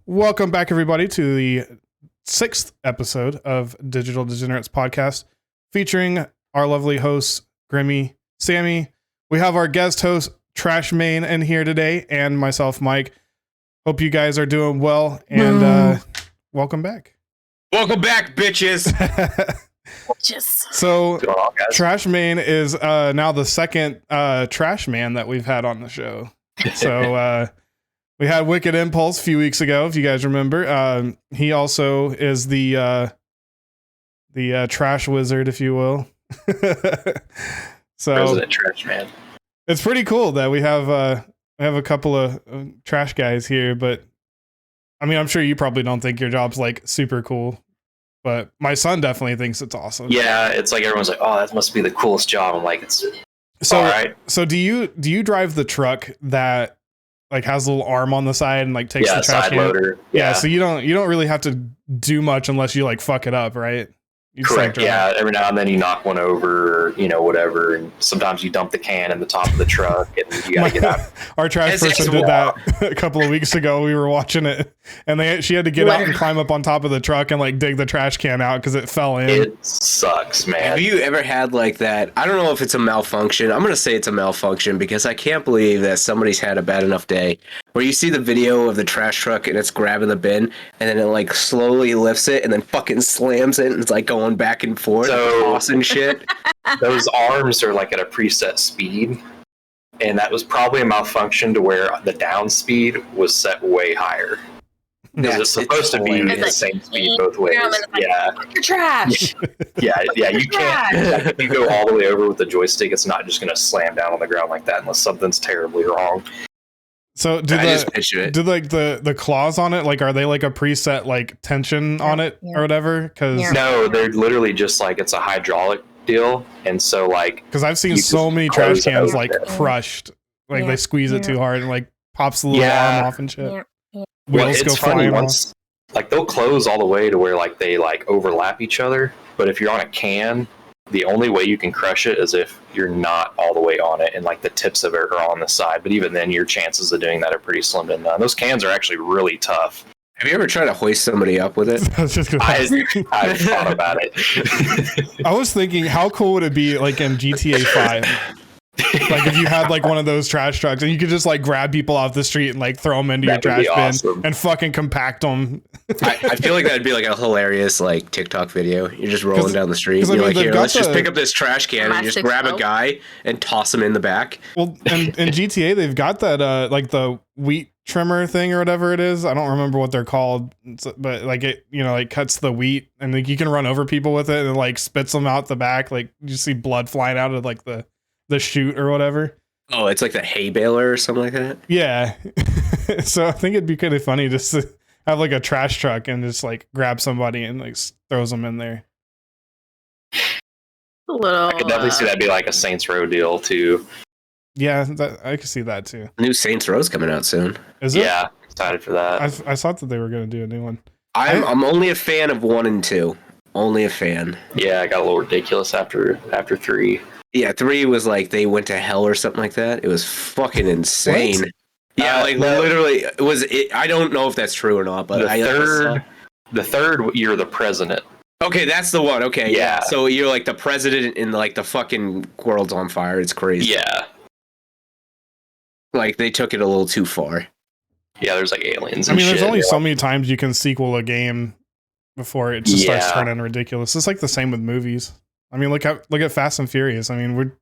Welcome back, everybody, to the 6th episode of Digital Degenerates podcast, featuring our lovely hosts, Grimmy, Sammy. We have our guest host, Trash Main, in here today, and myself, Mike. Hope you guys are doing well, and welcome back. Welcome back, bitches. So, Trash Main is now the second Trash Man that we've had on the show. So, we had Wicked Impulse a few weeks ago, if you guys remember. He also is the trash wizard, if you will. So, President Trash Man. It's pretty cool that we have a couple of trash guys here, but I mean, I'm sure you probably don't think your job's like super cool, but my son definitely thinks it's awesome. Yeah, it's like everyone's like, "Oh, that must be the coolest job." I'm like, "It's so all right." So do you drive the truck that like has a little arm on the side and like takes the trash side loader. Yeah, so you don't really have to do much unless you like fuck it up, right? You Correct. Yeah, every now and then you knock one over, or, whatever, and sometimes you dump the can in the top of the truck, and you gotta get out. Our trash person did that a couple of weeks ago. We were watching it, and she had to get out and climb up on top of the truck and like dig the trash can out because it fell in. It sucks, man. Have you ever had like that? I don't know if it's a malfunction. I'm gonna say it's a malfunction because I can't believe that somebody's had a bad enough day where you see the video of the trash truck and it's grabbing the bin and then it like slowly lifts it and then fucking slams it and it's like going back and forth, tossing shit. Those arms are like at a preset speed, and that was probably a malfunction to where the down speed was set way higher. Because it's supposed to be the same speed both ways. Yeah. You're trash. Yeah, you can't. Like, if you go all the way over with the joystick, it's not just going to slam down on the ground like that unless something's terribly wrong. So did like the claws on it, like, are they like a preset like tension on it or whatever? Because no, they're literally just like it's a hydraulic deal, and so like because I've seen so many trash cans like crushed, like they squeeze it too hard and like pops the little arm off and shit. Wheels go flying off. Like they'll close all the way to where like they like overlap each other, but if you're on a can, the only way you can crush it is if you're not all the way on it and like the tips of it are on the side. But even then, your chances of doing that are pretty slim to none. Those cans are actually really tough. Have you ever tried to hoist somebody up with it? I've thought about it. I was thinking, how cool would it be like in GTA 5? Like if you had like one of those trash trucks and you could just like grab people off the street and like throw them into your trash bin and fucking compact them. I feel like that'd be like a hilarious like TikTok video. You're just rolling down the street. And you're like, here, let's just pick up this trash can and just grab a guy and toss him in the back. Well, in GTA they've got that like the wheat trimmer thing or whatever it is. I don't remember what they're called, but like it, like cuts the wheat and like you can run over people with it and it, like spits them out the back. Like you see blood flying out of like the chute or whatever. Oh, it's like the hay baler or something like that? Yeah. So I think it'd be kind of funny just to have like a trash truck and just like grab somebody and like throws them in there. I could definitely see that be like a Saints Row deal too. Yeah, I could see that too. New Saints Row's coming out soon. Is it? Yeah, excited for that. I thought that they were going to do a new one. I'm only a fan of 1 and 2. Only a fan. Yeah, it got a little ridiculous after 3. Yeah, 3 was like they went to hell or something like that. It was fucking insane. What? Yeah, like literally, it was. I don't know if that's true or not, but the third, you're the president. Okay, that's the one. Okay, yeah. So you're like the president, and like the fucking world's on fire. It's crazy. Yeah. Like they took it a little too far. Yeah, there's like aliens. And there's only so many times you can sequel a game before it just starts turning ridiculous. It's like the same with movies. I mean, look at Fast and Furious. I mean,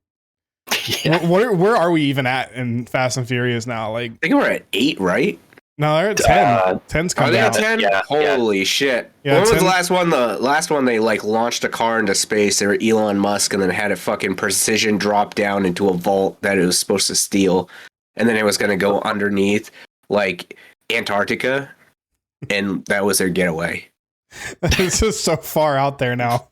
where are we even at in Fast and Furious now? Like, I think we're at 8, right? No, they're at 10. 10's coming out. 10? Yeah, Holy shit! Yeah, when was the last one? The last one they like launched a car into space. They were Elon Musk, and then had a fucking precision drop down into a vault that it was supposed to steal, and then it was going to go underneath like Antarctica, and that was their getaway. It's just so far out there now.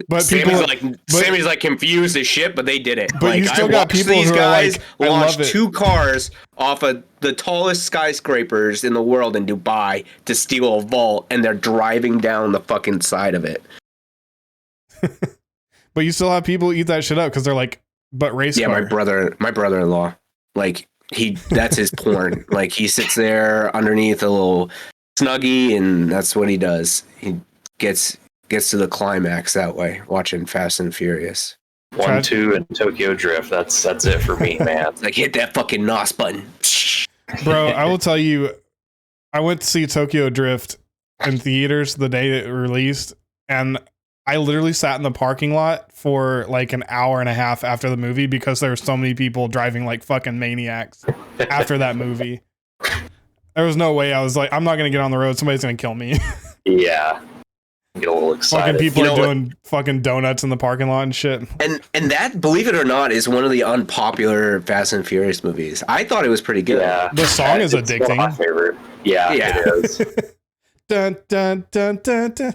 But Sammy's like confused as shit, but they did it. But like, you still got people these who guys are like, launched 2 cars off of the tallest skyscrapers in the world in Dubai to steal a vault, and they're driving down the fucking side of it. But you still have people eat that shit up because they're like, but race car. My brother-in-law, like That's his porn. Like he sits there underneath a little snuggie, and that's what he does. He gets to the climax that way, watching Fast and Furious. 1, 2, and Tokyo Drift. That's it for me, man. Like hit that fucking NOS button, bro. I will tell you, I went to see Tokyo Drift in theaters the day it released, and I literally sat in the parking lot for like an hour and a half after the movie because there were so many people driving like fucking maniacs after that movie. There was no way I was like, I'm not going to get on the road. Somebody's going to kill me. Yeah. Get a little excited. Fucking people are doing fucking donuts in the parking lot and shit. And that, believe it or not, is one of the unpopular Fast and Furious movies. I thought it was pretty good. Yeah. The song is addicting. One of my favorite. Yeah. It is. Dun, dun, dun, dun, dun.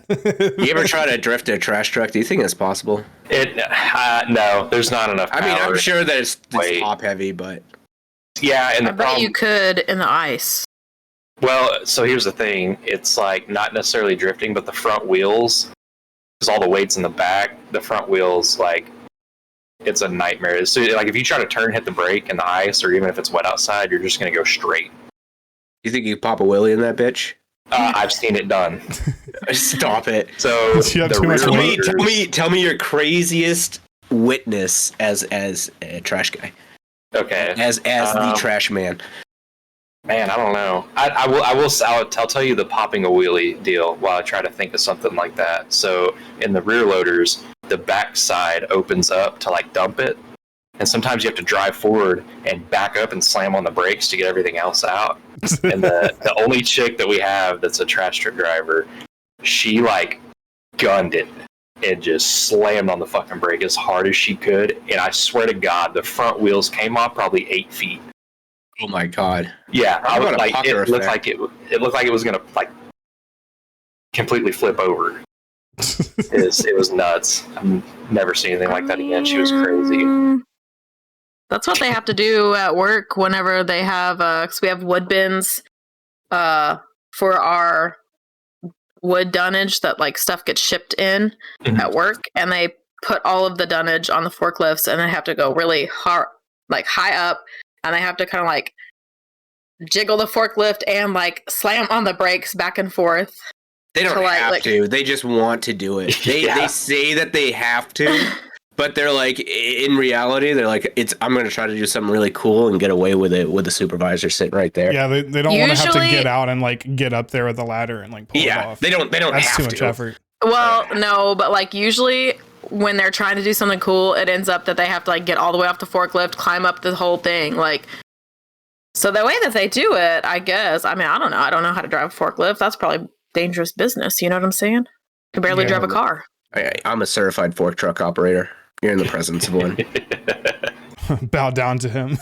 You ever try to drift a trash truck? Do you think that's possible? No, there's not enough power. I mean, I'm sure that it's top heavy, but yeah, and I bet you could in the ice. Well, so here's the thing: it's like not necessarily drifting, but the front wheels, because all the weight's in the back. The front wheels, like, it's a nightmare. So, like, if you try to turn, hit the brake in the ice, or even if it's wet outside, you're just gonna go straight. You think you could pop a wheelie in that bitch? I've seen it done. Stop it. So tell me your craziest witness as a trash guy. Okay. As the trash man. Man, I don't know. I'll tell you the popping a wheelie deal while I try to think of something like that. So in the rear loaders, the back side opens up to like dump it. And sometimes you have to drive forward and back up and slam on the brakes to get everything else out. And the only chick that we have that's a trash truck driver, she like gunned it and just slammed on the fucking brake as hard as she could. And I swear to God, the front wheels came off probably 8 feet. Oh my God! Yeah, I was like, it looked like it was gonna like completely flip over. It was nuts. I've never seen anything like that again. She was crazy. That's what they have to do at work whenever they have, because we have wood bins for our wood dunnage that like stuff gets shipped in at work, and they put all of the dunnage on the forklifts, and they have to go really hard, like high up, and they have to kind of like jiggle the forklift and like slam on the brakes back and forth. They don't have to. They just want to do it. They say that they have to. But they're like, in reality, they're like, I'm going to try to do something really cool and get away with it with the supervisor sitting right there. Yeah, they don't want to have to get out and like get up there with the ladder and like pull it off. They don't That's have too much effort. Well, no, but like usually when they're trying to do something cool, it ends up that they have to like get all the way off the forklift, climb up the whole thing. Like, so the way that they do it, I guess, I mean, I don't know. I don't know how to drive a forklift. That's probably dangerous business. You know what I'm saying? I can barely drive a car. I'm a certified fork truck operator. You're in the presence of one. Bow down to him.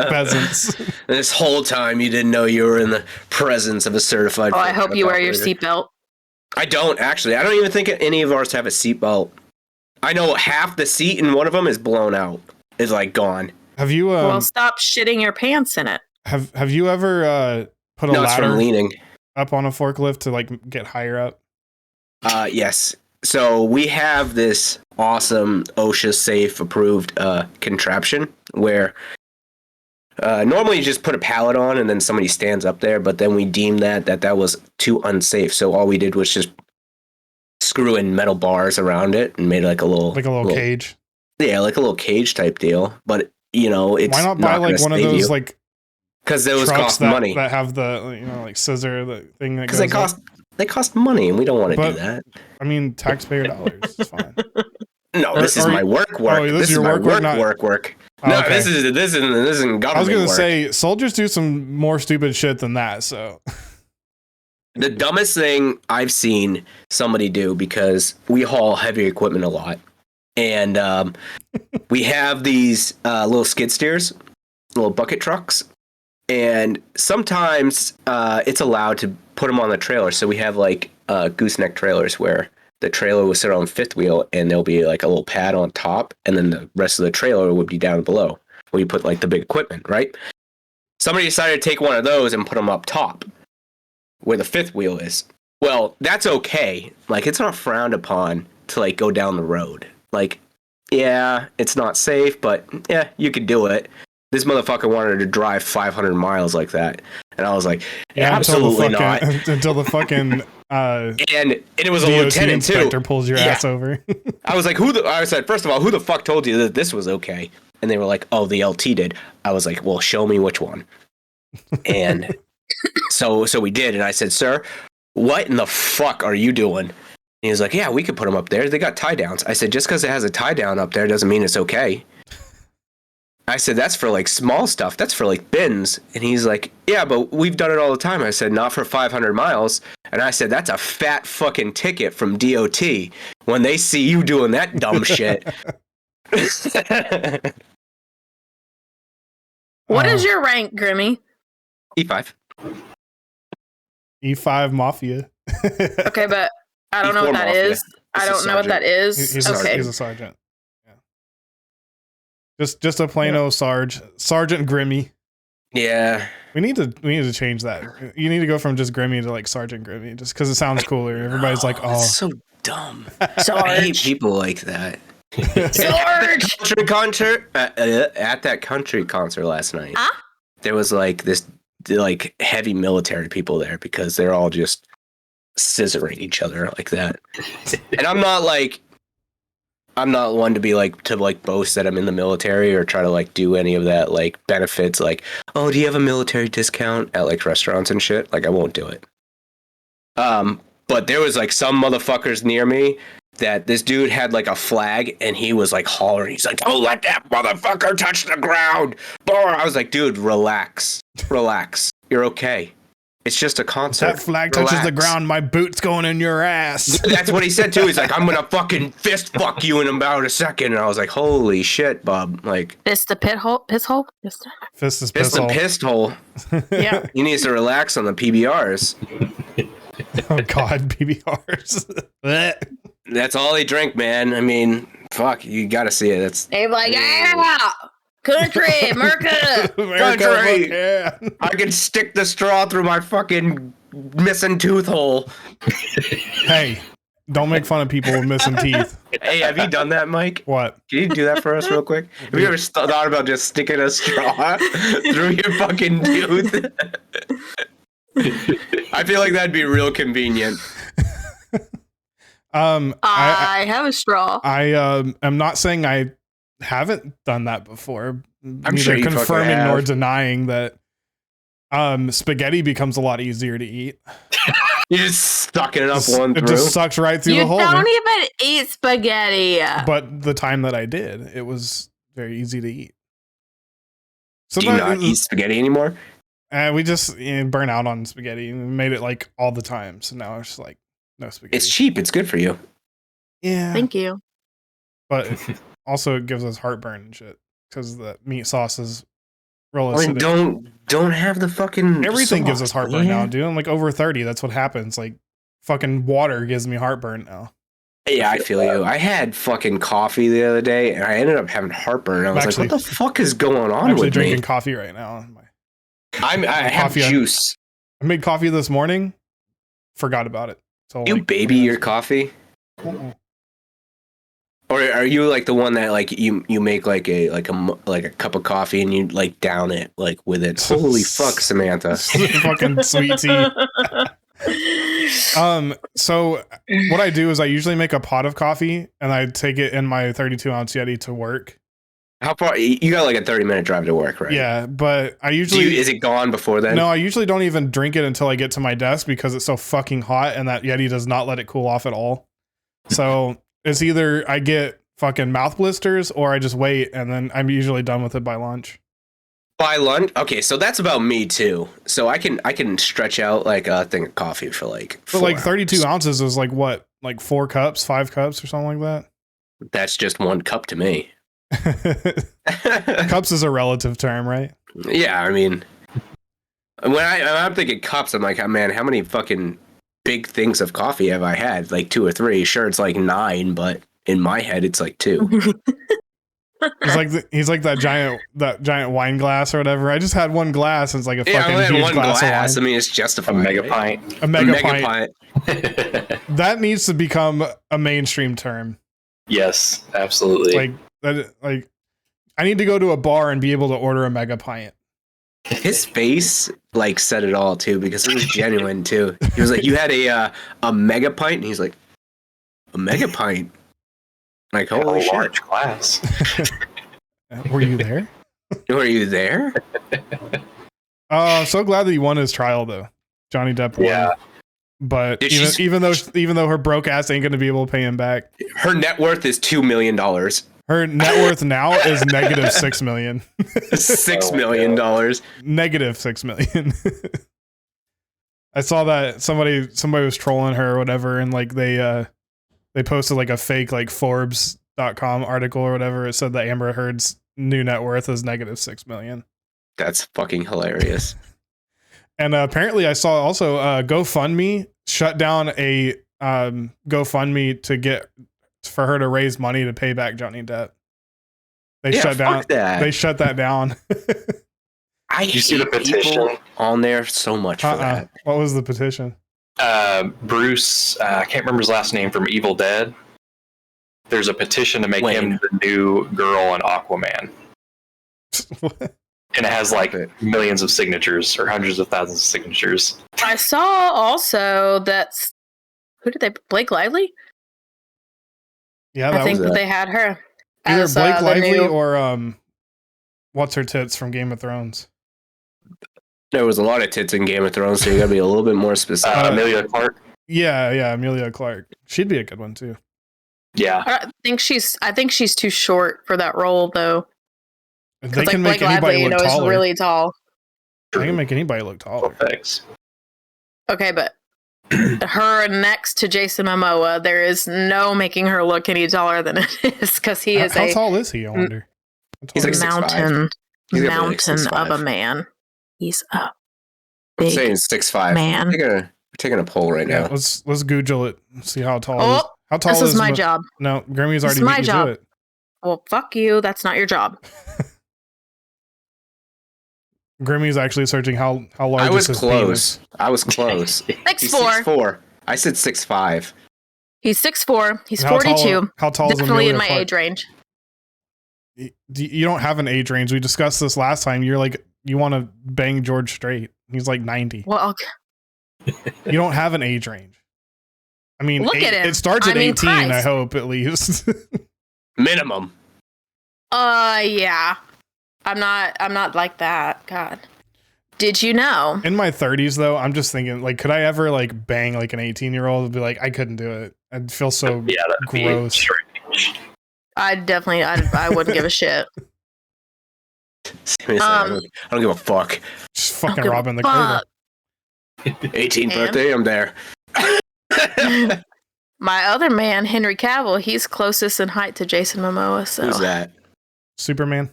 Peasants. This whole time you didn't know you were in the presence of a certified I hope you wear operator. your seatbelt. I don't, actually. I don't even think any of ours have a seatbelt. I know half the seat in one of them is blown out. It's like gone. Have you well, stop shitting your pants in it. Have you ever put a ladder from leaning up on a forklift to like get higher up? Yes. So we have this awesome OSHA safe approved contraption where normally you just put a pallet on and then somebody stands up there, but then we deemed that was too unsafe. So all we did was just screw in metal bars around it and made like a little cage. Yeah, like a little cage type deal. But you know, it's why not buy like one of those like, because those cost money that have the like scissor the thing that goes they cost money and we don't want to do that. I mean, taxpayer dollars. It's fine. No, this is my work. Oh, this is your work. No, okay. This isn't government. I was gonna say soldiers do some more stupid shit than that. So the dumbest thing I've seen somebody do, because we haul heavy equipment a lot, and we have these little skid steers, little bucket trucks, and sometimes it's allowed to put them on the trailer. So we have like gooseneck trailers where the trailer will sit on fifth wheel and there'll be like a little pad on top, and then the rest of the trailer would be down below where you put like the big equipment, right? Somebody decided to take one of those and put them up top where the fifth wheel is. Well, that's okay. Like, it's not frowned upon to like go down the road. Like, yeah, it's not safe, but yeah, you could do it. This motherfucker wanted to drive 500 miles like that. And I was like, absolutely not. Until the fucking and it was a DOT lieutenant inspector too. pulls your ass over. I was like, I said, first of all, who the fuck told you that this was okay? And they were like, oh, the LT did. I was like, well, show me which one. And so we did. And I said, sir, what in the fuck are you doing? And he was like, yeah, we could put them up there. They got tie downs. I said, just because it has a tie down up there doesn't mean it's okay. I said, that's for like small stuff. That's for like bins. And he's like, yeah, but we've done it all the time. I said, not for 500 miles. And I said, that's a fat fucking ticket from DOT when they see you doing that dumb shit. What is your rank, Grimmy? E5. E5 Mafia. Okay, but I don't know what that Mafia. is. I don't know what that is. He's a sergeant. Just a plain old Sergeant Grimmy. Yeah. We need to change that. You need to go from just Grimmy to like Sergeant Grimmy, just because it sounds cooler. Everybody's like, oh, that's so dumb. Sarge. I hate people like that. Sarge. At that country concert last night, there was like this like heavy military people there because they're all just scissoring each other like that. And I'm not one to be like to like boast that I'm in the military or try to like do any of that like benefits like, oh, do you have a military discount at like restaurants and shit? Like I won't do it. But there was like some motherfuckers near me that this dude had like a flag and he was like hollering. He's like, don't let that motherfucker touch the ground. I was like, dude, relax. You're okay. It's just a concert. That flag touches the ground, my boot's going in your ass. That's what he said too. He's like, I'm gonna fucking fist fuck you in about a second. And I was like, holy shit, Bob. Like, Fist the piss hole. Fist is fist the piss hole. Yeah. He needs to relax on the PBRs. Oh God, PBRs. That's all they drink, man. I mean, fuck, you gotta see it. That's They're like, yeah, country, America. country. Yeah. I can stick the straw through my fucking missing tooth hole. Hey, don't make fun of people with missing teeth. Hey, have you done that, Mike? What? Can you do that for us real quick? Have you ever thought about just sticking a straw through your fucking tooth? I feel like that'd be real convenient. I have a straw. I'm not saying I haven't done that before. I'm sure you confirming have. nor denying that spaghetti becomes a lot easier to eat. You just sucking it up one through. It just sucks right through the hole. You don't even eat spaghetti. But the time that I did, it was very easy to eat. Do you not eat spaghetti anymore? We just burn out on spaghetti. We made it like all the time. So now it's just like no spaghetti. It's cheap. It's good for you. Yeah. Thank you. But also it gives us heartburn and shit because the meat sauce is real acidic. Don't have the fucking everything sauce. gives us heartburn now, dude. I'm like over 30. That's what happens. Like fucking water gives me heartburn now. Yeah, I feel you. I had fucking coffee the other day and I ended up having heartburn. I was like, what the fuck is going on I'm with drinking me? coffee right now. I have coffee juice. I made coffee this morning. Forgot about it. So You like, baby your coffee? uh-uh. Or are you like the one that like you make like a cup of coffee and you like down it like with it? Holy fuck, Samantha! Fucking sweet tea. So what I do is I usually make a pot of coffee and I take it in my 32-ounce Yeti to work. How far? You got like a 30-minute drive to work, right? Yeah, but I usually is it gone before then? No, I usually don't even drink it until I get to my desk because it's so fucking hot and that Yeti does not let it cool off at all. So it's either I get fucking mouth blisters or I just wait and then I'm usually done with it by lunch. By lunch? Okay, so that's about me too. So I can stretch out like a thing of coffee for like 4 But like hours. 32 ounces is like what? Like 4 cups, 5 cups or something like That's just 1 cup to me. that? Cups is a relative term, right? Yeah, I mean, when I'm thinking cups, I'm like, oh, man, how many fucking big things of coffee have I had? Like 2 or 3. Sure, it's like 9, but in my head, it's like 2. He's like that giant wine glass or whatever. I just had 1 glass and it's like a fucking I huge one glass glass. of I wine. mean, it's justified. A mega right? pint. A mega pint. That needs to become a mainstream term. Yes, absolutely. Like that. Like I need to go to a bar and be able to order a mega pint. His face like said it all too, because it was genuine too. He was like, "You had a mega pint," and he's like, "A mega pint." Like, holy shit! Large class. Were you there? Were you there? I'm so glad that he won his trial though. Johnny Depp won. Yeah. But even though her broke ass ain't gonna be able to pay him back. Her net worth is $2 million. Her net worth now is negative $6 million. $6 million. Negative $6 million. I saw that somebody was trolling her or whatever, and like they posted like a fake like Forbes.com article or whatever. It said that Amber Heard's new net worth is negative $6 million. That's fucking hilarious. And apparently, I saw also GoFundMe shut down a GoFundMe for her to raise money to pay back Johnny Depp. They shut down. They shut that down. I see the petition on there so much for that. What was the petition? Bruce, I can't remember his last name, from Evil Dead. There's a petition to make him the new girl in Aquaman. What? And it has like millions of signatures or hundreds of thousands of signatures. I saw also that Blake Lively? Yeah, I think they had her. Either Blake Lively or what's her tits from Game of Thrones. There was a lot of tits in Game of Thrones, so you gotta be a little bit more specific. Emilia Clarke. Yeah, Emilia Clarke. She'd be a good one too. Yeah, I think she's too short for that role thow. They can make anybody look taller. Is really tall. They can make anybody look taller. Thanks. Okay, but her next to Jason Momoa, there is no making her look any taller than it is, because he is how tall is he? I wonder. He's like mountain of a man. He's a big I'm saying 6'5". man. We're taking a poll right now. Let's Google it. See how tall. How tall this is my job. No, Grammy's already beat you to it. Well, fuck you. That's not your job. Grimmy's actually searching how large. I was close. I was close. 6'4". I said 6'5". He's 6'4". He's 42. How tall is definitely in my Clarke? age range. You don't have an age range. We discussed this last time. You're like, you want to bang George Strait. He's like 90. Well, you don't have an age range. I mean, look at him. It starts at 18. Price. I hope at least minimum. Yeah. I'm not like that. God. Did you know? In my 30s though, I'm just thinking like, could I ever like bang like an 18-year-old and be like, I couldn't do it. I'd feel so gross. I wouldn't give a shit. Seriously, I don't give a fuck. Just fucking robbing the cradle. 18th birthday, I'm there. My other man, Henry Cavill, he's closest in height to Jason Momoa. So. Who's that? Superman.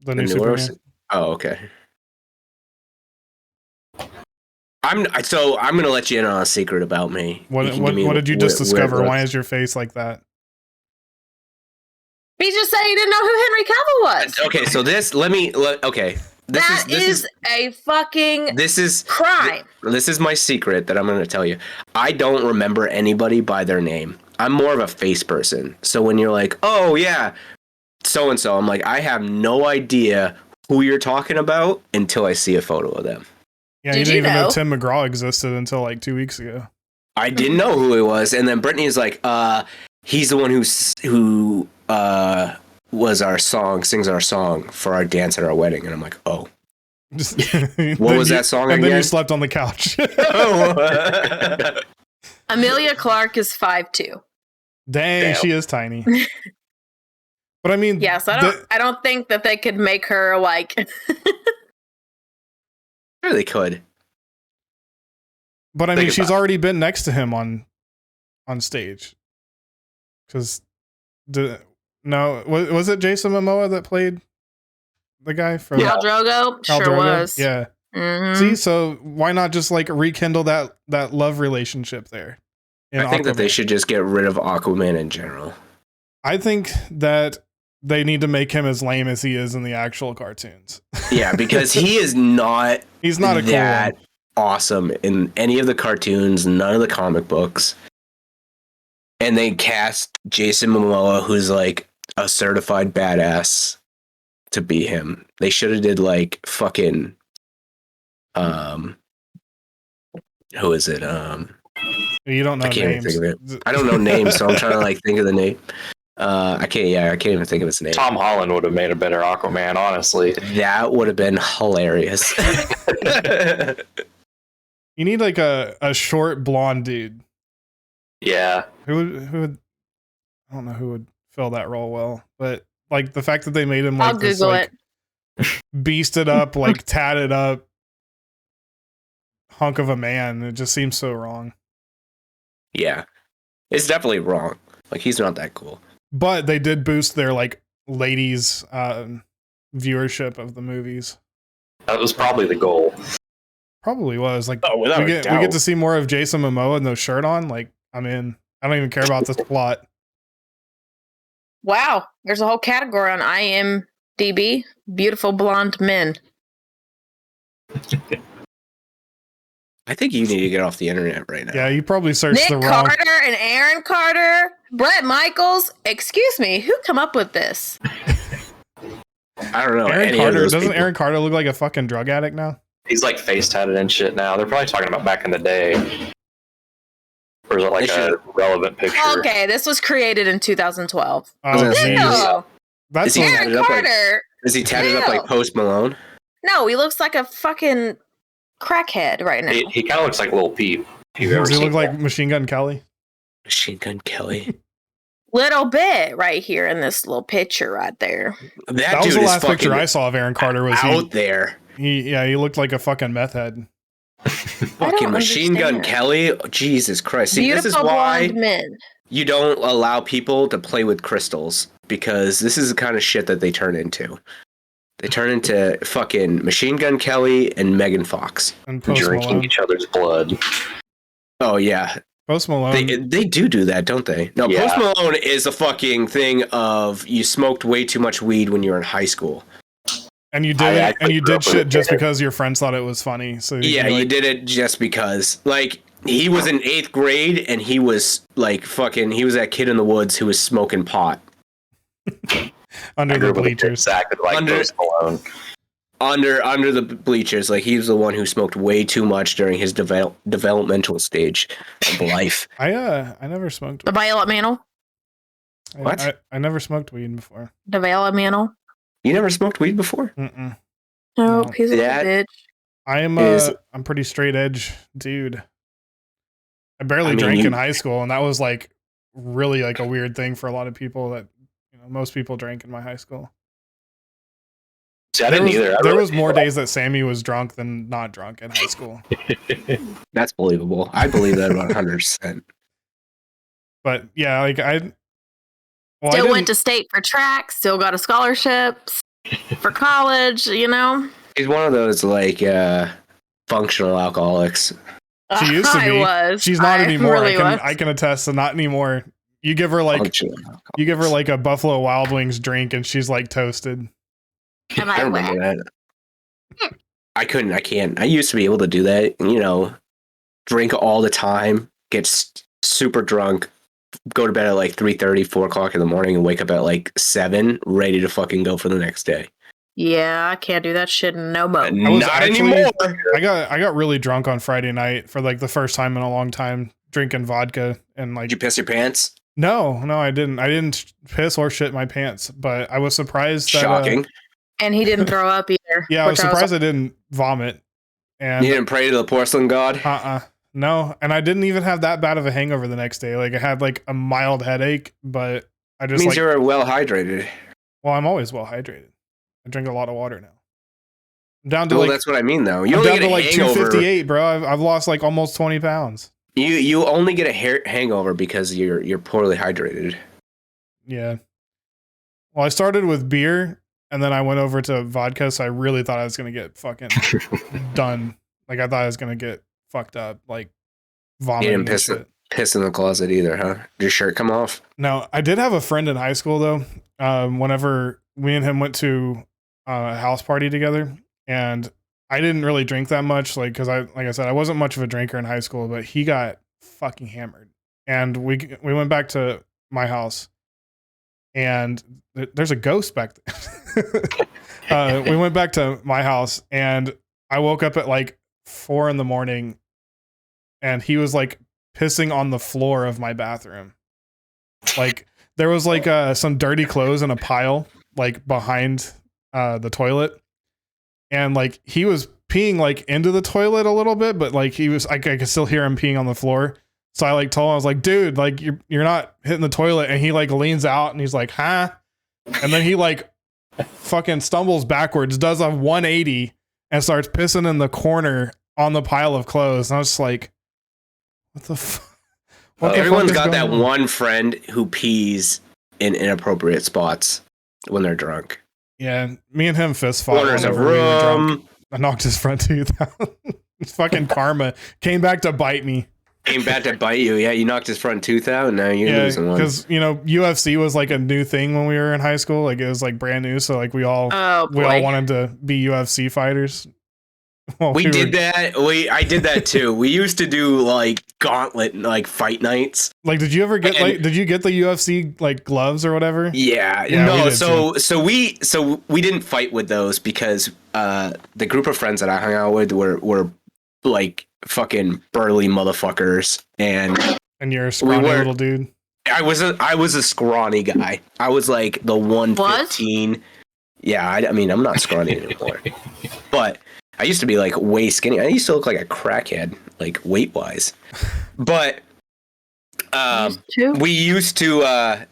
The new Superman. Oh, okay. I'm gonna let you in on a secret about me. What did you just discover? Why is your face like that? He just said he didn't know who Henry Cavill was. Okay, so this This is a fucking crime. This is my secret that I'm going to tell you. I don't remember anybody by their name. I'm more of a face person. So when you're like, oh yeah, so and so, I'm like, I have no idea who you're talking about until I see a photo of them. Yeah, you didn't even know Tim McGraw existed until like 2 weeks ago. I didn't know who he was, and then Brittany is like, he's the one who sings our song for our dance at our wedding, and I'm like, oh. What was that song and again? Then you slept on the couch. Emilia Clarke is 5'2". Dang, she is tiny. But I mean, yes, I don't think that they could make her like. Sure, they could. But I mean, she's already been next to him on stage. Because was it Jason Momoa that played the guy from Khal Drogo? Sure was. Yeah. Mm-hmm. See, so why not just like rekindle that love relationship there? I think that they should just get rid of Aquaman in general. I think that they need to make him as lame as he is in the actual cartoons. Yeah, because he is not. He's not that awesome in any of the cartoons, none of the comic books. And they cast Jason Momoa, who's like a certified badass to be him. They should have did like fucking who is it? You don't know I can't names. even think of it. I don't know names, so I'm trying to like think of the name. I can't even think of his name. Tom Holland would have made a better Aquaman, honestly. That would have been hilarious. You need like a short blonde dude. Yeah. Who would I don't know who would fill that role well, but like the fact that they made him like I'll this Google like beasted up, like tatted up hunk of a man, it just seems so wrong. Yeah. It's definitely wrong. Like he's not that cool. But they did boost their like ladies viewership of the movies. That was probably the goal. Probably was. Like Oh, without we a doubt. get to see more of Jason Momoa and no shirt on. Like, I'm in. I don't even care about this plot. Wow, there's a whole category on IMDb. Beautiful blonde men. I think you need to get off the internet right now. Yeah, you probably searched Nick the wrong. Carter and Aaron Carter, Brett Michaels. Excuse me, who come up with this? I don't know. Aaron any Carter, of those doesn't people. Aaron Carter look like a fucking drug addict now? He's like face tatted and shit now. They're probably talking about back in the day. Or is it like They a relevant picture? Okay, this was created in 2012. was gonna say, No, That's Is he a- tatted Aaron up like- Carter. Is he tatted up like Ew. Post Malone? No, he looks like a fucking crackhead right now. He kind of looks like Lil Peep. If you've ever does he seen look like that. Machine Gun Kelly? Machine Gun Kelly. Little bit right here in this little picture right there. That was dude the is last picture fucking I saw of Aaron Carter. Was out there. he looked like a fucking meth head. Fucking Machine Gun understand. Kelly. Oh, Jesus Christ. See, Beautiful this is why blonde men. you don't allow people to play with crystals, because this is the kind of shit that they turn into. They turn into fucking Machine Gun Kelly and Megan Fox. And Post Drinking Malone. each other's blood. Oh, yeah. Post Malone. They do that, don't they? No, Yeah. Post Malone is a fucking thing of you smoked way too much weed when you were in high school. And you did I it, actually and you grew did up with shit it. just because your friends thought it was funny. So Yeah, you you did it just because. Like, he was in 8th grade and he was like fucking, he was that kid in the woods who was smoking pot. under I the grew up with a bleachers. exactly like Under- Post Malone. Under the bleachers. Like, he was the one who smoked way too much during his developmental stage of life. I never smoked. Developmental. What? I never smoked weed before. Developmental. You never smoked weed before? Mm-mm. No, No. he's a That- bitch. I'm pretty straight edge dude. I barely drank in high school, and that was like really like a weird thing for a lot of people. That most people drank in my high school. See, I didn't either. There was more days that Sammy was drunk than not drunk in high school. That's believable. I believe that 100%. But yeah, like I Still went to state for track. Still got a scholarship for college. He's one of those, like, functional alcoholics. She used to I be. was. She's not I anymore. Really I can attest to not anymore. You give her like Functional alcoholics. you give her like a Buffalo Wild Wings drink, and she's like toasted. Am I I remember wet? that. I can't. I used to be able to do that, drink all the time, get super drunk, go to bed at like 3:30, 4 o'clock in the morning, and wake up at like 7, ready to fucking go for the next day. Yeah, I can't do that shit no more. Not anymore. I got really drunk on Friday night for like the first time in a long time, drinking vodka and like. Did you piss your pants? No, I didn't. I didn't piss or shit my pants, but I was surprised that. Shocking. And he didn't throw up either. Yeah, I was which surprised I didn't vomit. And You didn't pray to the porcelain god? no, and I didn't even have that bad of a hangover the next day. Like I had like a mild headache, but I It just means like. you're well hydrated. Well, I'm always well hydrated. I drink a lot of water now. I'm down to Well, like that's what I mean, though. You I'm only down get to a like hangover. 258, bro. I've lost like almost 20 pounds. You only get a hangover because you're poorly hydrated. Yeah. Well, I started with beer and then I went over to vodka, so I really thought I was gonna get fucking done. Like I thought I was gonna get fucked up, like vomiting. You didn't and shit. piss in the closet either, huh? Did your shirt come off? No, I did have a friend in high school though. Whenever me and him went to a house party together, and I didn't really drink that much, like because like I said, I wasn't much of a drinker in high school, but he got fucking hammered, and we went back to my house, and there's a ghost back there. We went back to my house, and I woke up at like 4 a.m, and he was like pissing on the floor of my bathroom. Like there was like some dirty clothes in a pile like behind the toilet, and like he was peeing like into the toilet a little bit, but like I could still hear him peeing on the floor. So I like told him, I was like, dude, like you're not hitting the toilet. And he like leans out and he's like, huh? And then he like fucking stumbles backwards, does a 180 and starts pissing in the corner on the pile of clothes. And I was just like, what the fuck? Everyone's got that one friend who pees in inappropriate spots when they're drunk. Yeah, me and him fist fought. Corners of room. I knocked his front tooth out. It's fucking karma. Came back to bite me. Came back to bite you. Yeah, you knocked his front tooth out, and now you're losing one. Because, UFC was like a new thing when we were in high school. Like, it was like brand new. So, like, we all wanted to be UFC fighters. Well, we did that. I did that too. We used to do like gauntlet, like fight nights. Like, did you get the UFC like gloves or whatever? Yeah. No. So we didn't fight with those because the group of friends that I hung out with were like fucking burly motherfuckers, and you're a scrawny little dude. I was a scrawny guy. I was like the 115. What? Yeah. I mean, I'm not scrawny anymore, but I used to be like way skinny. I used to look like a crackhead, like weight wise. But we used to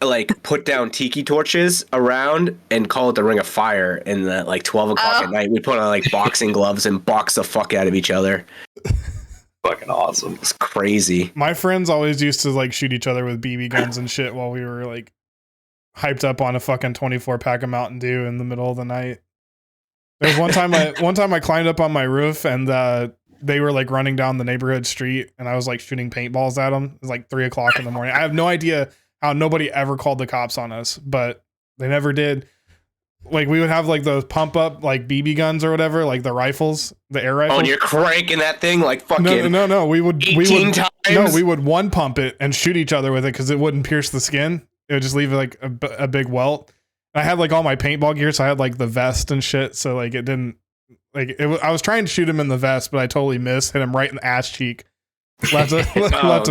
like put down tiki torches around and call it the Ring of Fire. And at like 12 o'clock at night, we put on like boxing gloves and box the fuck out of each other. Fucking awesome. It's crazy. My friends always used to like shoot each other with BB guns and shit while we were like hyped up on a fucking 24 pack of Mountain Dew in the middle of the night. There's one time I climbed up on my roof, and they were like running down the neighborhood street, and I was like shooting paintballs at them. It was like 3 o'clock in the morning. I have no idea how nobody ever called the cops on us, but they never did. Like, we would have like those pump up like BB guns or whatever, like the rifles, the air rifles. Oh, and you're cranking that thing like fucking no. We would 18 times. No, we would one pump it and shoot each other with it because it wouldn't pierce the skin. It would just leave like a big welt. I had like all my paintball gear, so I had like the vest and shit. So like it didn't I was trying to shoot him in the vest, but I totally missed. Hit him right in the ass cheek. Left a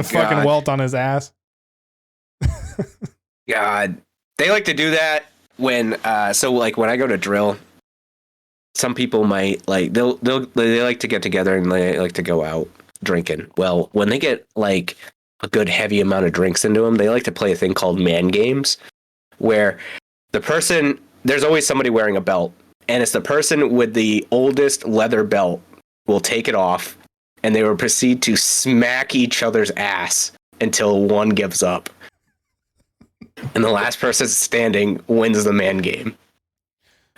fucking welt on his ass. God, they like to do that when so like when I go to drill. Some people might like they like to get together and they like to go out drinking. Well, when they get like a good heavy amount of drinks into them, they like to play a thing called man games, where there's always somebody wearing a belt, and it's the person with the oldest leather belt will take it off, and they will proceed to smack each other's ass until one gives up. And the last person standing wins the man game.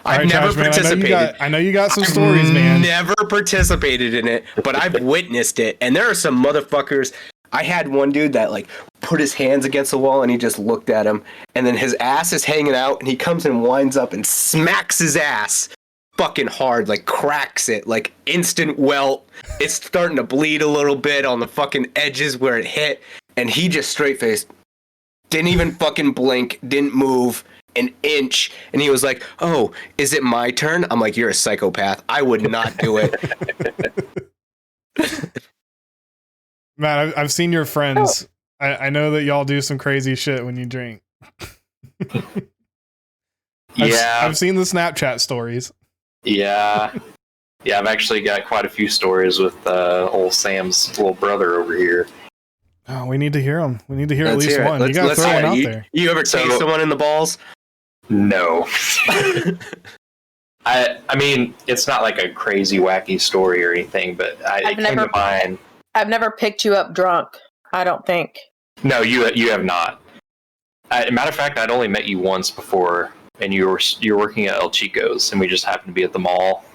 I've never participated. I know you got some stories, man. Never participated in it, but I've witnessed it, and there are some motherfuckers. I had one dude that like put his hands against the wall and he just looked at him, and then his ass is hanging out and he comes and winds up and smacks his ass fucking hard, like cracks it, like instant welt. It's starting to bleed a little bit on the fucking edges where it hit, and he just straight faced, didn't even fucking blink, didn't move an inch, and he was like, "Oh, is it my turn?" I'm like, "You're a psychopath. I would not do it." Man, I've seen your friends. I know that y'all do some crazy shit when you drink. I've seen the Snapchat stories. Yeah, I've actually got quite a few stories with old Sam's little brother over here. Oh, we need to hear them. We need to hear at least one. You gotta throw one out there. You ever taste someone in the balls? No. I mean, it's not like a crazy wacky story or anything, but it came to mind. I've never picked you up drunk, I don't think. No, you have not. Matter of fact, I'd only met you once before, and you were working at El Chico's, and we just happened to be at the mall.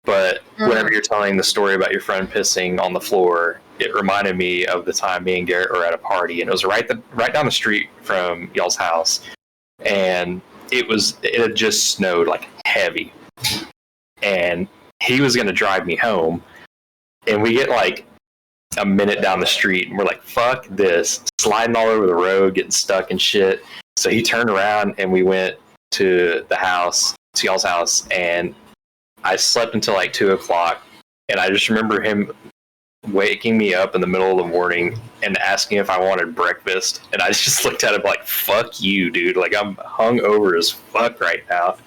But whenever you're telling the story about your friend pissing on the floor, it reminded me of the time me and Garrett were at a party, and it was right down the street from y'all's house, and it had just snowed like heavy, and he was going to drive me home. And we get like a minute down the street, and we're like, fuck this, sliding all over the road, getting stuck and shit. So he turned around and we went to the house, to y'all's house, and I slept until like 2:00. And I just remember him waking me up in the middle of the morning and asking if I wanted breakfast. And I just looked at him like, fuck you, dude. Like, I'm hungover as fuck right now.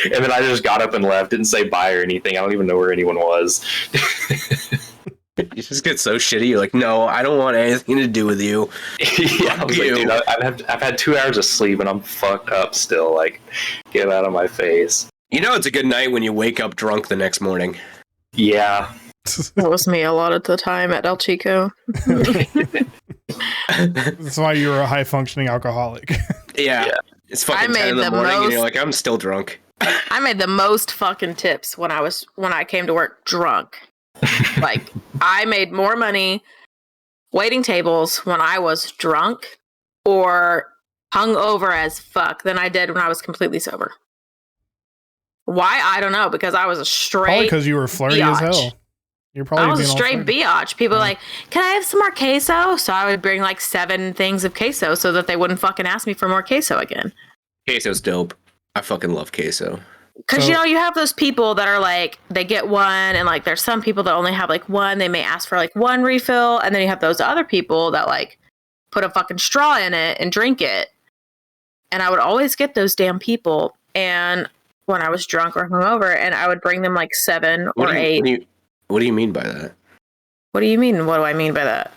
And then I just got up and left, didn't say bye or anything. I don't even know where anyone was. You just get so shitty. You're like, no, I don't want anything to do with you. Yeah, I was like, dude, I've had 2 hours of sleep and I'm fucked up still. Like, get out of my face. You know, it's a good night when you wake up drunk the next morning. Yeah. That was me a lot of the time at El Chico. That's why you were a high functioning alcoholic. Yeah. It's fucking 10 in the morning and you're like, I'm still drunk. I made the most fucking tips when I came to work drunk. Like, I made more money waiting tables when I was drunk or hungover as fuck than I did when I was completely sober. Why? I don't know, because I was a straight Probably because you were flirty as hell. You're probably I was a being all straight flirty. biatch. People were like, can I have some more queso? So I would bring like 7 things of queso so that they wouldn't fucking ask me for more queso again. Queso's dope. I fucking love queso. Because, you know, you have those people that are like, they get one, and like there's some people that only have like one. They may ask for like one refill. And then you have those other people that like put a fucking straw in it and drink it. And I would always get those damn people. And when I was drunk or hungover, and I would bring them like 7 or 8. What do you mean by that? What do you mean? What do I mean by that?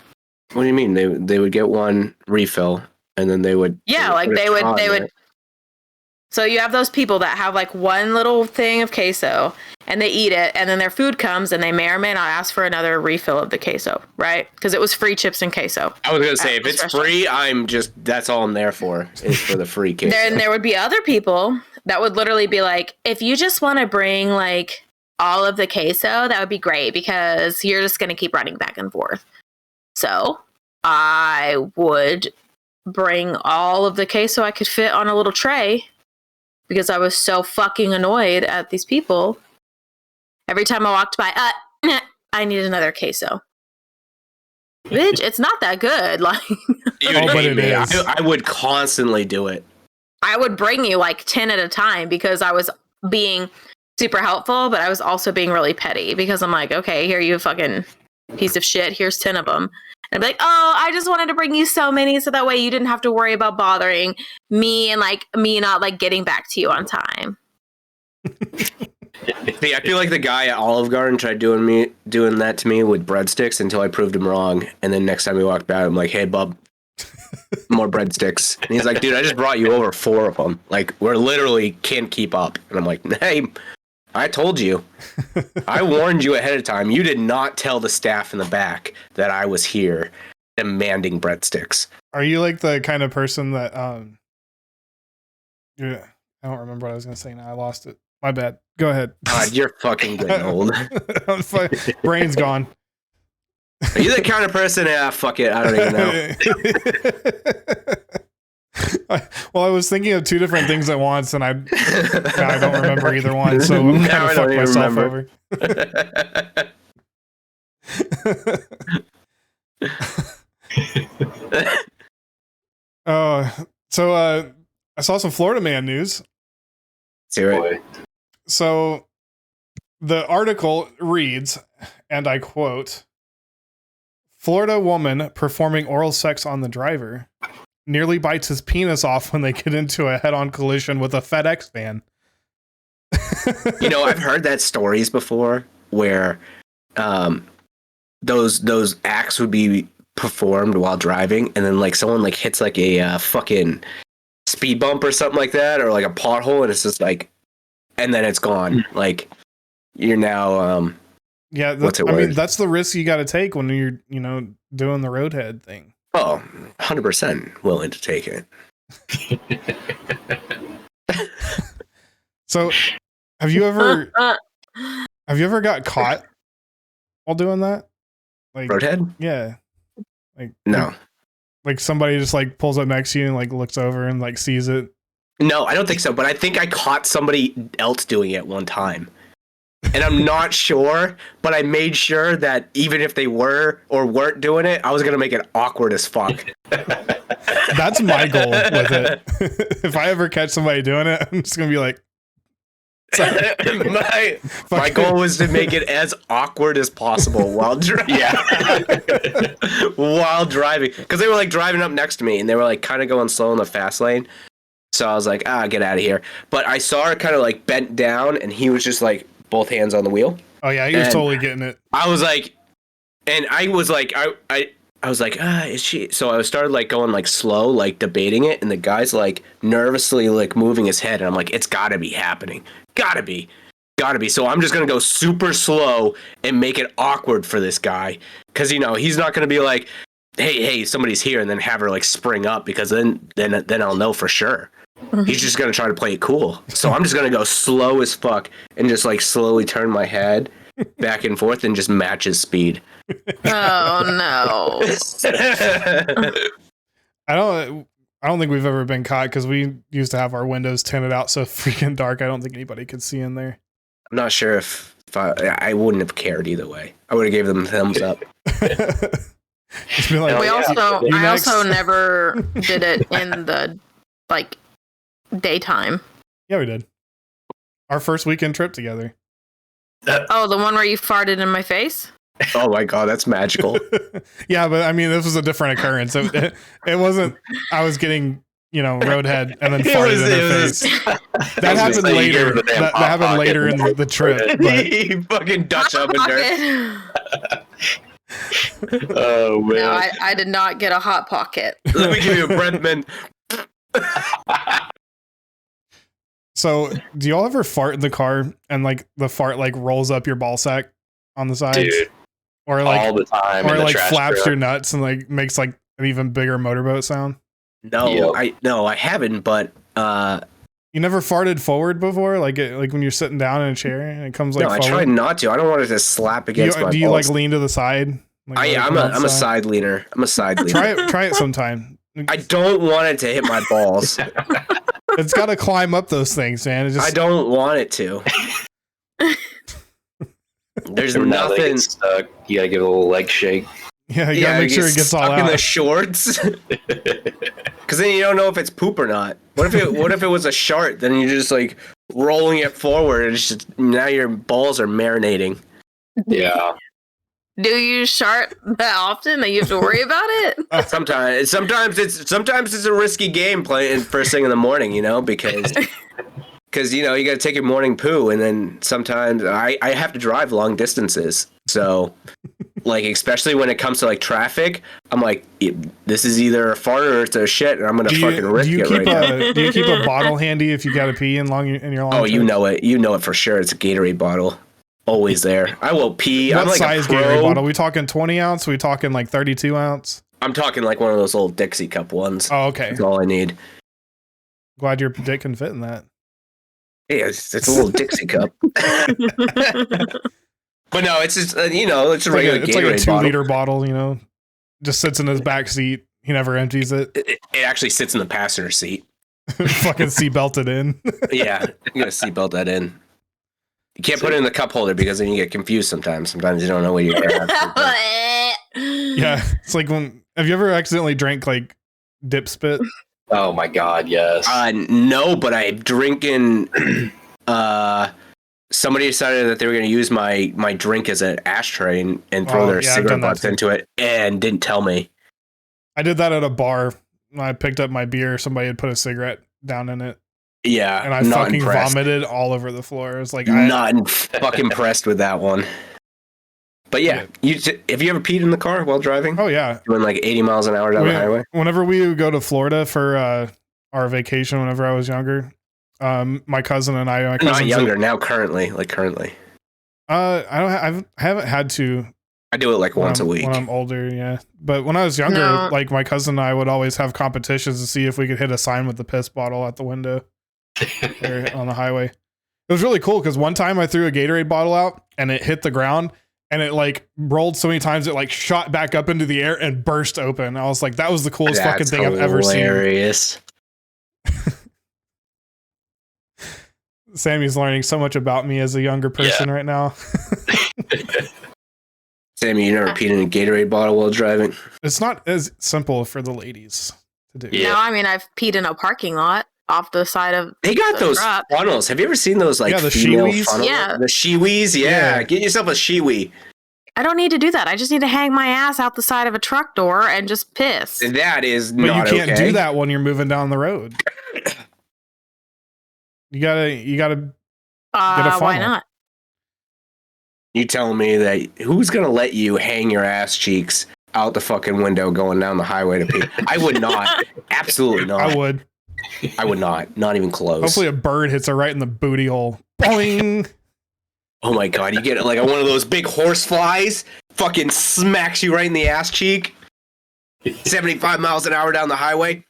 What do you mean? They would get one refill and then they would. Yeah, like they would. So you have those people that have like one little thing of queso and they eat it, and then their food comes and they may or may not ask for another refill of the queso, right? Because it was free chips and queso. I was gonna say, if it's free, that's all I'm there for, is for the free queso. Then there would be other people that would literally be like, if you just want to bring like all of the queso, that would be great, because you're just going to keep running back and forth. So I would bring all of the queso I could fit on a little tray, because I was so fucking annoyed at these people. Every time I walked by, I need another queso. Bitch, it's not that good. Like, but it is. I would constantly do it. I would bring you like 10 at a time, because I was being super helpful, but I was also being really petty, because I'm like, okay, here you fucking piece of shit. Here's 10 of them. And I'd be like, oh, I just wanted to bring you so many so that way you didn't have to worry about bothering me and like me not like getting back to you on time. See, I feel like the guy at Olive Garden tried doing that to me with breadsticks until I proved him wrong. And then next time we walked by, I'm like, hey, bub, more breadsticks. And he's like, dude, I just brought you over 4 of them. Like, we're literally can't keep up. And I'm like, hey, I told you. I warned you ahead of time. You did not tell the staff in the back that I was here demanding breadsticks. Are you like the kind of person that yeah, I don't remember what I was gonna say now. I lost it. My bad. Go ahead. God, you're fucking getting old. Brain's gone. Are you the kind of person? Fuck it. I don't even know. Well, I was thinking of 2 different things at once, and I don't remember either one, so I'm kind of fucked myself over. So I saw some Florida man news. Right. So the article reads, and I quote, Florida woman performing oral sex on the driver nearly bites his penis off when they get into a head-on collision with a FedEx van. You know, I've heard that stories before where those acts would be performed while driving, and then like someone like hits like a fucking speed bump or something like that, or like a pothole, and it's just like, and then it's gone. Like, you're now yeah, what's it? I mean, that's the risk you got to take when you're doing the roadhead thing. Oh, 100% willing to take it. So, have you ever got caught while doing that? Like roadhead? Yeah. Like no. Like somebody just like pulls up next to you and like looks over and like sees it. No, I don't think so. But I think I caught somebody else doing it one time. And I'm not sure, but I made sure that even if they were or weren't doing it, I was going to make it awkward as fuck. That's my goal with it. If I ever catch somebody doing it, I'm just going to be like, my goal was to make it as awkward as possible while driving. While driving, because they were like driving up next to me and they were like kind of going slow in the fast lane. So I was like, get out of here. But I saw her kind of like bent down and he was just like both hands on the wheel. Oh yeah, he was totally getting it. I was like, and I was like, I was like, is she? So I started like going like slow, like debating it, and the guy's like nervously like moving his head, and I'm like, it's gotta be happening. Gotta be. So I'm just gonna go super slow and make it awkward for this guy, because he's not gonna be like, hey, somebody's here, and then have her like spring up, because then I'll know for sure. He's just gonna try to play it cool. So I'm just gonna go slow as fuck and just like slowly turn my head back and forth and just match his speed. Oh no! I don't think we've ever been caught, because we used to have our windows tinted out so freaking dark. I don't think anybody could see in there. I'm not sure if I wouldn't have cared either way. I would have gave them a thumbs up. Like, I also never did it in the like daytime. Yeah, we did. Our first weekend trip together. Oh, the one where you farted in my face? Oh my god, that's magical. Yeah, but I mean, this was a different occurrence. It wasn't. I was getting roadhead and then farted in their face. That happened later. That happened later in the trip. But he fucking Dutch oven dirt. Oh man! No, I did not get a hot pocket. Let me give you a Brentman. So, do y'all ever fart in the car and like the fart like rolls up your ball sack on the sides? Dude, or like all the time, or like flaps truck. your nuts and like makes like an even bigger motorboat sound? No, I haven't, but you never farted forward before, like when you're sitting down in a chair and it comes like. No, forward? I try not to. I don't want it to slap against my balls. Do you like lean to the side? Like, I'm a side leaner. I'm a side leaner. Try it sometime. I don't want it to hit my balls. It's got to climb up those things, man. I don't want it to. There's nothing stuck. You gotta give it a little leg shake. Yeah, you gotta make sure it gets all out in the shorts. Because then you don't know if it's poop or not. What if it was a shart? Then you're just like rolling it forward, and it's just, now your balls are marinating. Yeah. Do you shart that often that you have to worry about it? Sometimes it's a risky game playing first thing in the morning, because you got to take your morning poo, and then sometimes I have to drive long distances, so like especially when it comes to like traffic, I'm like, this is either a fart or it's a shit, and I'm gonna fucking risk it right now. Do you keep a bottle handy if you got to pee in your long? Oh, you know it for sure. It's a Gatorade bottle. Always there. I will pee. What I'm like size a pro. Gatorade bottle? We talking 20 ounce? We talking like 32 ounce? I'm talking like one of those old Dixie cup ones. Oh, okay. That's all I need. Glad your dick can fit in that. Yeah, it's a little Dixie cup. But no, it's just it's a regular Gatorade it's like a 2 bottle. liter bottle. Just sits in his back seat. He never empties it. It actually sits in the passenger seat. Fucking seatbelted in. Yeah, you gotta seatbelt that in. You can't put it in the cup holder because then you get confused sometimes. Sometimes you don't know what you're grabbing. Yeah, it's like have you ever accidentally drank like dip spit? Oh my god, yes. No, but I'm drinking. Somebody decided that they were going to use my drink as an ashtray and throw their cigarette butts into it, and didn't tell me. I did that at a bar. When I picked up my beer, somebody had put a cigarette down in it. Yeah, and I fucking vomited all over the floor. It was like not fucking impressed with that one. But yeah, have you ever peed in the car while driving? Oh yeah, doing like 80 miles an hour down the highway. Whenever we would go to Florida for our vacation, whenever I was younger, my cousin and I. Not younger now, currently. I haven't had to. I do it like once a week when I'm older. Yeah, but when I was younger, like my cousin and I would always have competitions to see if we could hit a sign with the piss bottle at the window. On the highway. It was really cool because one time I threw a Gatorade bottle out and it hit the ground and it like rolled so many times it like shot back up into the air and burst open. I was like, that was the coolest fucking thing I've ever seen. Hilarious. Sammy's learning so much about me as a younger person right now. Sammy, you never peed in a Gatorade bottle while driving? It's not as simple for the ladies to do. No, I mean, I've peed in a parking lot off the side of They got those truck. funnels. Have you ever seen those like the female Shiwis? funnels? Yeah. The Shiwis? Yeah. Get yourself a Shiwi. I don't need to do that. I just need to hang my ass out the side of a truck door and just piss. That is but not you can't okay. do that when you're moving down the road. You gotta get a funnel. Why not? You telling me that who's gonna let you hang your ass cheeks out the fucking window going down the highway to pee? I would not. Absolutely not. I would. I would not. Not even close. Hopefully a bird hits her right in the booty hole. Boing! Oh my god, you get like one of those big horse flies, fucking smacks you right in the ass cheek. 75 miles an hour down the highway.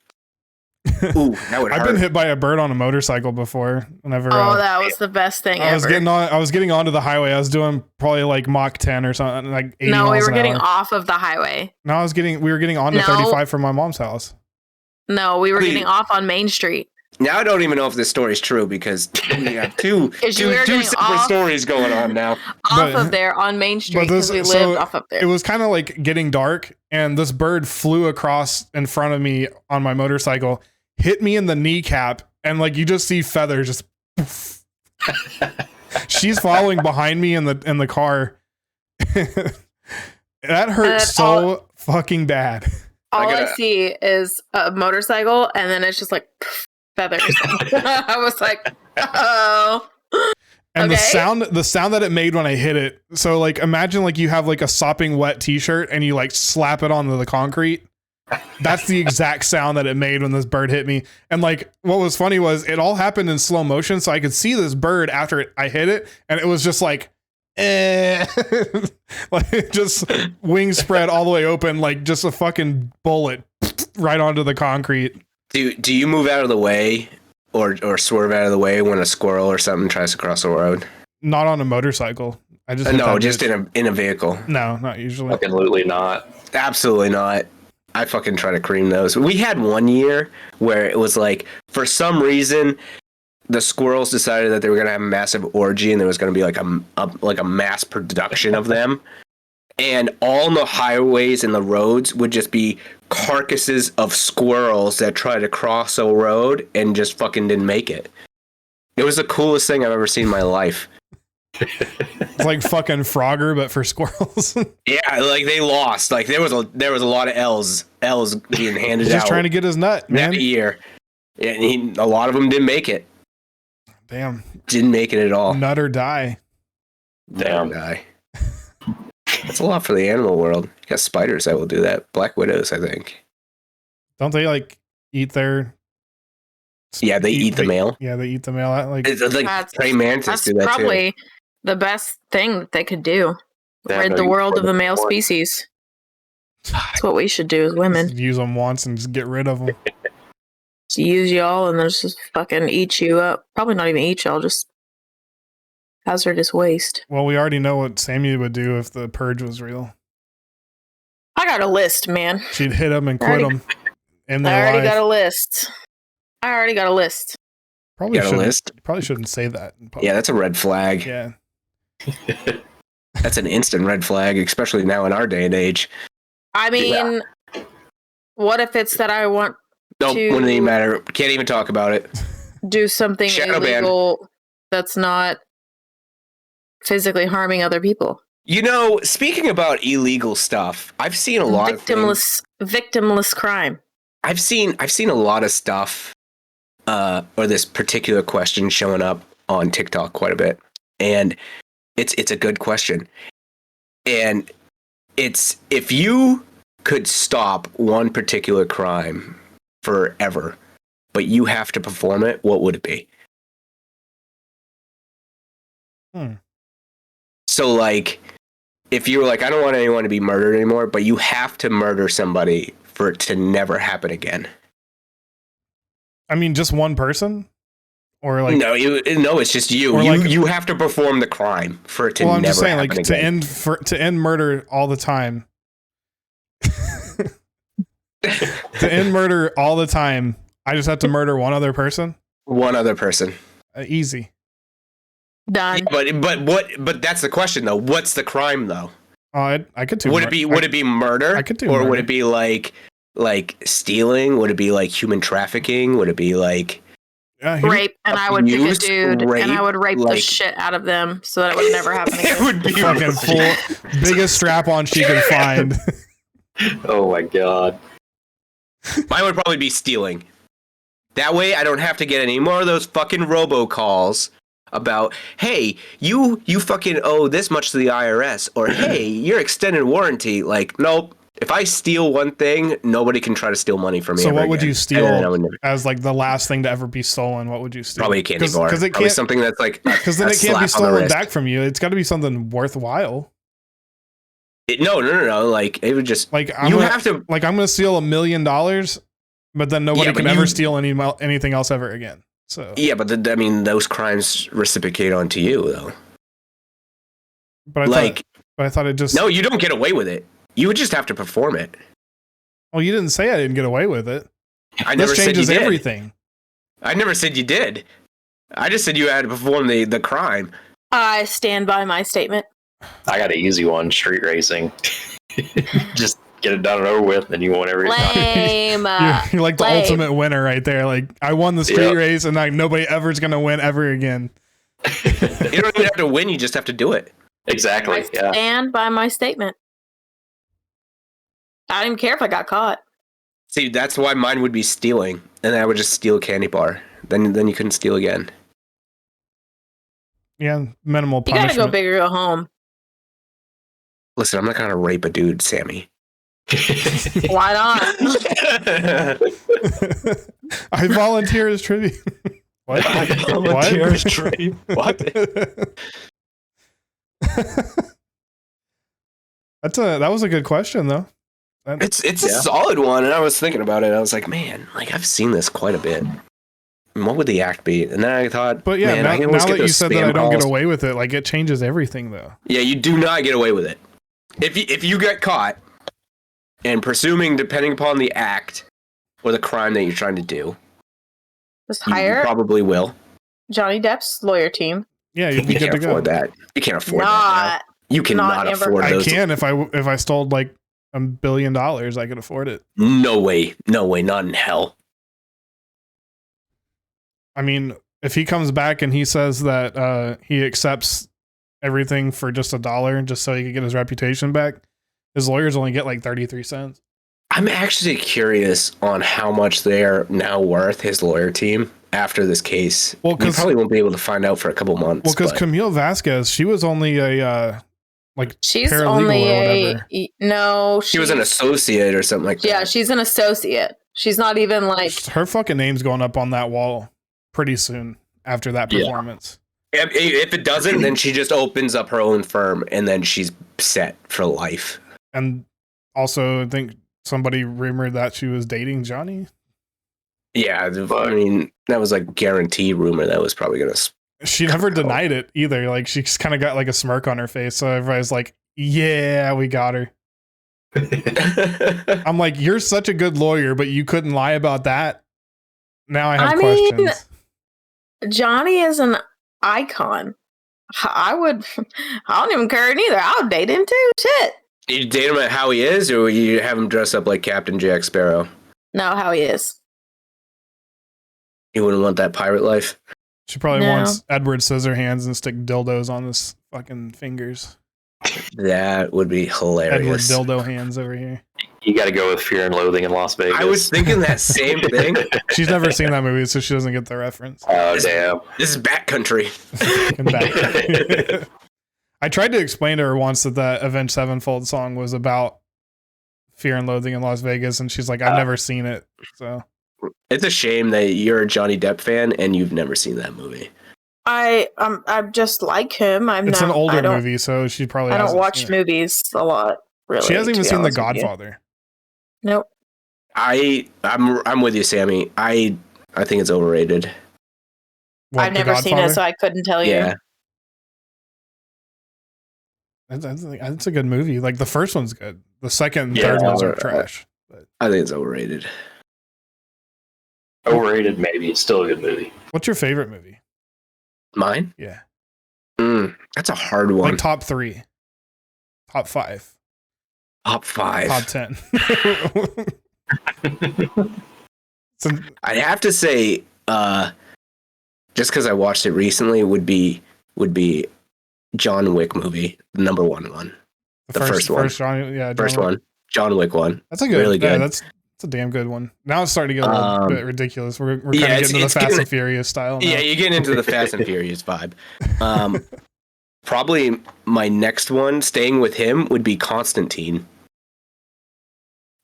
Ooh, that would hurt. I've been hit by a bird on a motorcycle before. Whenever that was the best thing I was ever. I was getting onto the highway. I was doing probably like Mach 10 or something, like 80 No, miles we were an getting hour. off of the highway. No, we were getting onto 35 from my mom's house. No, we were Please. getting off on Main Street. Now I don't even know if this story is true because we have two separate stories going on now. Of there on Main Street because we lived off up there. It was kind of like getting dark, and this bird flew across in front of me on my motorcycle, hit me in the kneecap, and like you just see feathers just. Poof. She's following behind me in the car. That hurt so fucking bad. All I see is a motorcycle, and then it's just like feathers. I was like, oh. And the sound that it made when I hit it. So like imagine like you have like a sopping wet t-shirt and you like slap it onto the concrete. That's the exact sound that it made when this bird hit me. And like what was funny was it all happened in slow motion, so I could see this bird after I hit it, and it was just like like just wings spread all the way open, like just a fucking bullet right onto the concrete. Do you move out of the way or swerve out of the way when a squirrel or something tries to cross the road? Not on a motorcycle. I just just in a vehicle. No, not usually. Absolutely not. Absolutely not. I fucking try to cream those. We had one year where it was like, for some reason, the squirrels decided that they were going to have a massive orgy and there was going to be like a mass production of them. And all the highways and the roads would just be carcasses of squirrels that tried to cross a road and just fucking didn't make it. It was the coolest thing I've ever seen in my life. It's like fucking Frogger, but for squirrels. Yeah, like they lost. Like there was a lot of L's being handed He's out. just trying to get his nut, man. That year. And a lot of them didn't make it. Damn. Didn't make it at all. Nut or die. Damn. Die. That's a lot for the animal world. You got spiders that will do that. Black widows, I think. Don't they like eat their? Yeah, they eat the male. Yeah, they eat the male. Like praying mantis do that too. That's probably the best thing that they could do. Rid the world of the male species. That's what we should do as women. Just use them once and just get rid of them. Just use y'all and then just fucking eat you up. Probably not even eat y'all, just hazardous waste. Well, we already know what Sammy would do if the purge was real. I got a list, man. She'd hit them and quit them. I already got a list. Probably got a list? Probably shouldn't say that in public. Yeah, that's a red flag. Yeah. That's an instant red flag, especially now in our day and age. I mean, what if it's that I want Nope, wouldn't even matter. Can't even talk about it. Do something illegal that's not physically harming other people? You know, speaking about illegal stuff, I've seen a lot of victimless crime. I've seen a lot of stuff, or this particular question showing up on TikTok quite a bit, and it's a good question, and it's if you could stop one particular crime forever, but you have to perform it, what would it be? So like, if you were like, I don't want anyone to be murdered anymore, but you have to murder somebody for it to never happen again. I mean, just one person? Or like no, it's just you. You have to perform the crime for it to never happen again. Well, I'm just saying, like, to end murder all the time. To end murder all the time, I just have to murder one other person? One other person. Easy. Done. But that's the question though. What's the crime though? I could do. Would it be murder? I could do. Or murder. would it be like stealing? Would it be like human trafficking? Would it be like rape? And I would pick a dude, rape, and I would rape the shit out of them so that it would never happen again. It would be fucking full biggest strap on she can find. Oh my god. Mine would probably be stealing. That way I don't have to get any more of those fucking robocalls about, hey, you fucking owe this much to the IRS, or hey, your extended warranty. Like, nope. If I steal one thing, nobody can try to steal money from me. So what would you steal as like the last thing to ever be stolen? What would you steal? Probably a candy bar. Because it can't something that's like because then it can't be stolen back from you. It's got to be something worthwhile. No. Like it would just like I'm gonna steal $1 million, but then nobody can ever steal anything else ever again. So yeah, but those crimes reciprocate onto you though. But I thought it just no, you don't get away with it. You would just have to perform it. Well, you didn't say I didn't get away with it. I never said you did. Everything. I never said you did. I just said you had to perform the crime. I stand by my statement. I got an easy one: street racing. Just get it done and over with, and you won every time. You're like the ultimate winner right there. Like I won the street race, and like nobody ever is gonna win ever again. You don't even have to win; you just have to do it. Exactly. I stand by my statement. I don't even care if I got caught. See, that's why mine would be stealing, and I would just steal a candy bar. Then you couldn't steal again. Yeah, minimal punishment. You gotta go big or go home. Listen, I'm not gonna rape a dude, Sammy. Why not? I volunteer as tribute. What? I volunteer as tribute. What? That was a good question though. It's a solid one, and I was thinking about it. I was like, man, like I've seen this quite a bit. And what would the act be? And then I thought, but yeah, now that you said that I don't get away with it, like it changes everything though. Yeah, you do not get away with it. If you get caught and presuming, depending upon the act or the crime that you're trying to do, just hire you probably will. Johnny Depp's lawyer team. Yeah, you'd be good to go. Afford that. You can't afford that. You cannot afford those. I can if I stole like $1 billion, I could afford it. No way, not in hell. I mean, if he comes back and he says that he accepts everything for just $1, just so he could get his reputation back, his lawyers only get like 33 cents. I'm actually curious on how much they're now worth, his lawyer team, after this case. Well, you probably won't be able to find out for a couple months. Well, because Camille Vasquez, she was only a she's paralegal only or whatever. She was an associate or something like that. Yeah, she's an associate. She's not even like her fucking name's going up on that wall pretty soon after that performance. Yeah. If it doesn't, then she just opens up her own firm and then she's set for life. And also, I think somebody rumored that she was dating Johnny. Yeah, I mean, that was like guaranteed rumor that was probably going to. She never denied it either. Like, she's kind of got like a smirk on her face. So everybody's like, yeah, we got her. I'm like, you're such a good lawyer, but you couldn't lie about that. Now I have questions. Johnny is an icon. I don't even care neither. I would date him too. Shit. You date him at how he is, or you have him dress up like Captain Jack Sparrow? No, how he is. You wouldn't want that pirate life? She probably wants Edward Scissorhands and stick dildos on his fucking fingers. That would be hilarious. Edward dildo hands over here. You got to go with Fear and Loathing in Las Vegas. I was thinking that same thing. She's never seen that movie, so she doesn't get the reference. Oh, damn. This is Backcountry. I tried to explain to her once that Avenged Sevenfold song was about Fear and Loathing in Las Vegas, and she's like, I've never seen it. So it's a shame that you're a Johnny Depp fan and you've never seen that movie. I just like him. It's an older movie, so she probably. I don't watch movies a lot. Really, she hasn't even seen The Godfather. Nope. I'm with you, Sammy. I think it's overrated. I've never seen it, so I couldn't tell you. Yeah. It's a good movie. Like the first one's good. The second and third ones are trash. But I think it's overrated. Overrated, maybe. It's still a good movie. What's your favorite movie? Mine? Yeah. That's a hard one. Like top 3, top 5, top 5, top 10. I'd have to say, just because I watched it recently, would be John Wick movie, the number one. The first one. First one. John Wick one. That's a good, really good. That's a damn good one. Now it's starting to get a little bit ridiculous. We're kind of getting into the Fast and Furious style now. Yeah, you're getting into the Fast and Furious vibe. Probably my next one, staying with him, would be Constantine,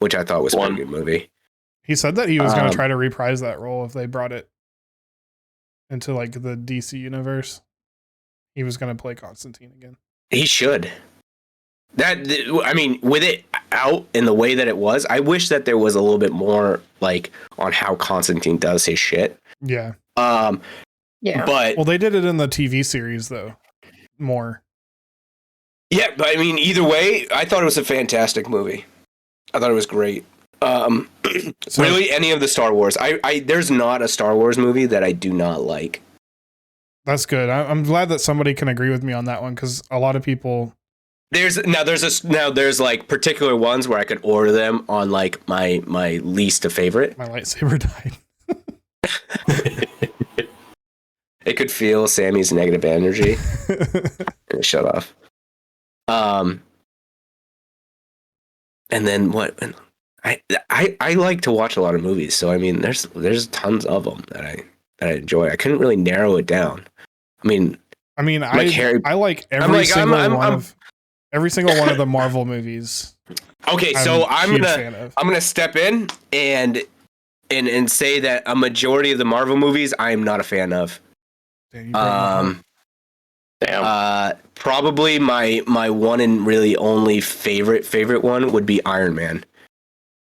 which I thought was a pretty good movie. He said that he was going to try to reprise that role if they brought it into like the DC universe. He was going to play Constantine again. He should. With it out in the way that it was, I wish that there was a little bit more like on how Constantine does his shit. Yeah. Yeah. But they did it in the TV series though. More. Yeah, but I mean, either way, I thought it was a fantastic movie. I thought it was great. Really, any of the Star Wars. There's not a Star Wars movie that I do not like. That's good. I'm glad that somebody can agree with me on that one because a lot of people. There's like particular ones where I could order them on like my least favorite. My lightsaber died. It could feel Sammy's negative energy. Shut off. And then what? I like to watch a lot of movies, so I mean, there's tons of them that I enjoy. I couldn't really narrow it down. I like every single one of the Marvel movies. Okay, so I'm gonna step in and say that a majority of the Marvel movies I am not a fan of. Damn. Probably my one and really only favorite one would be Iron Man.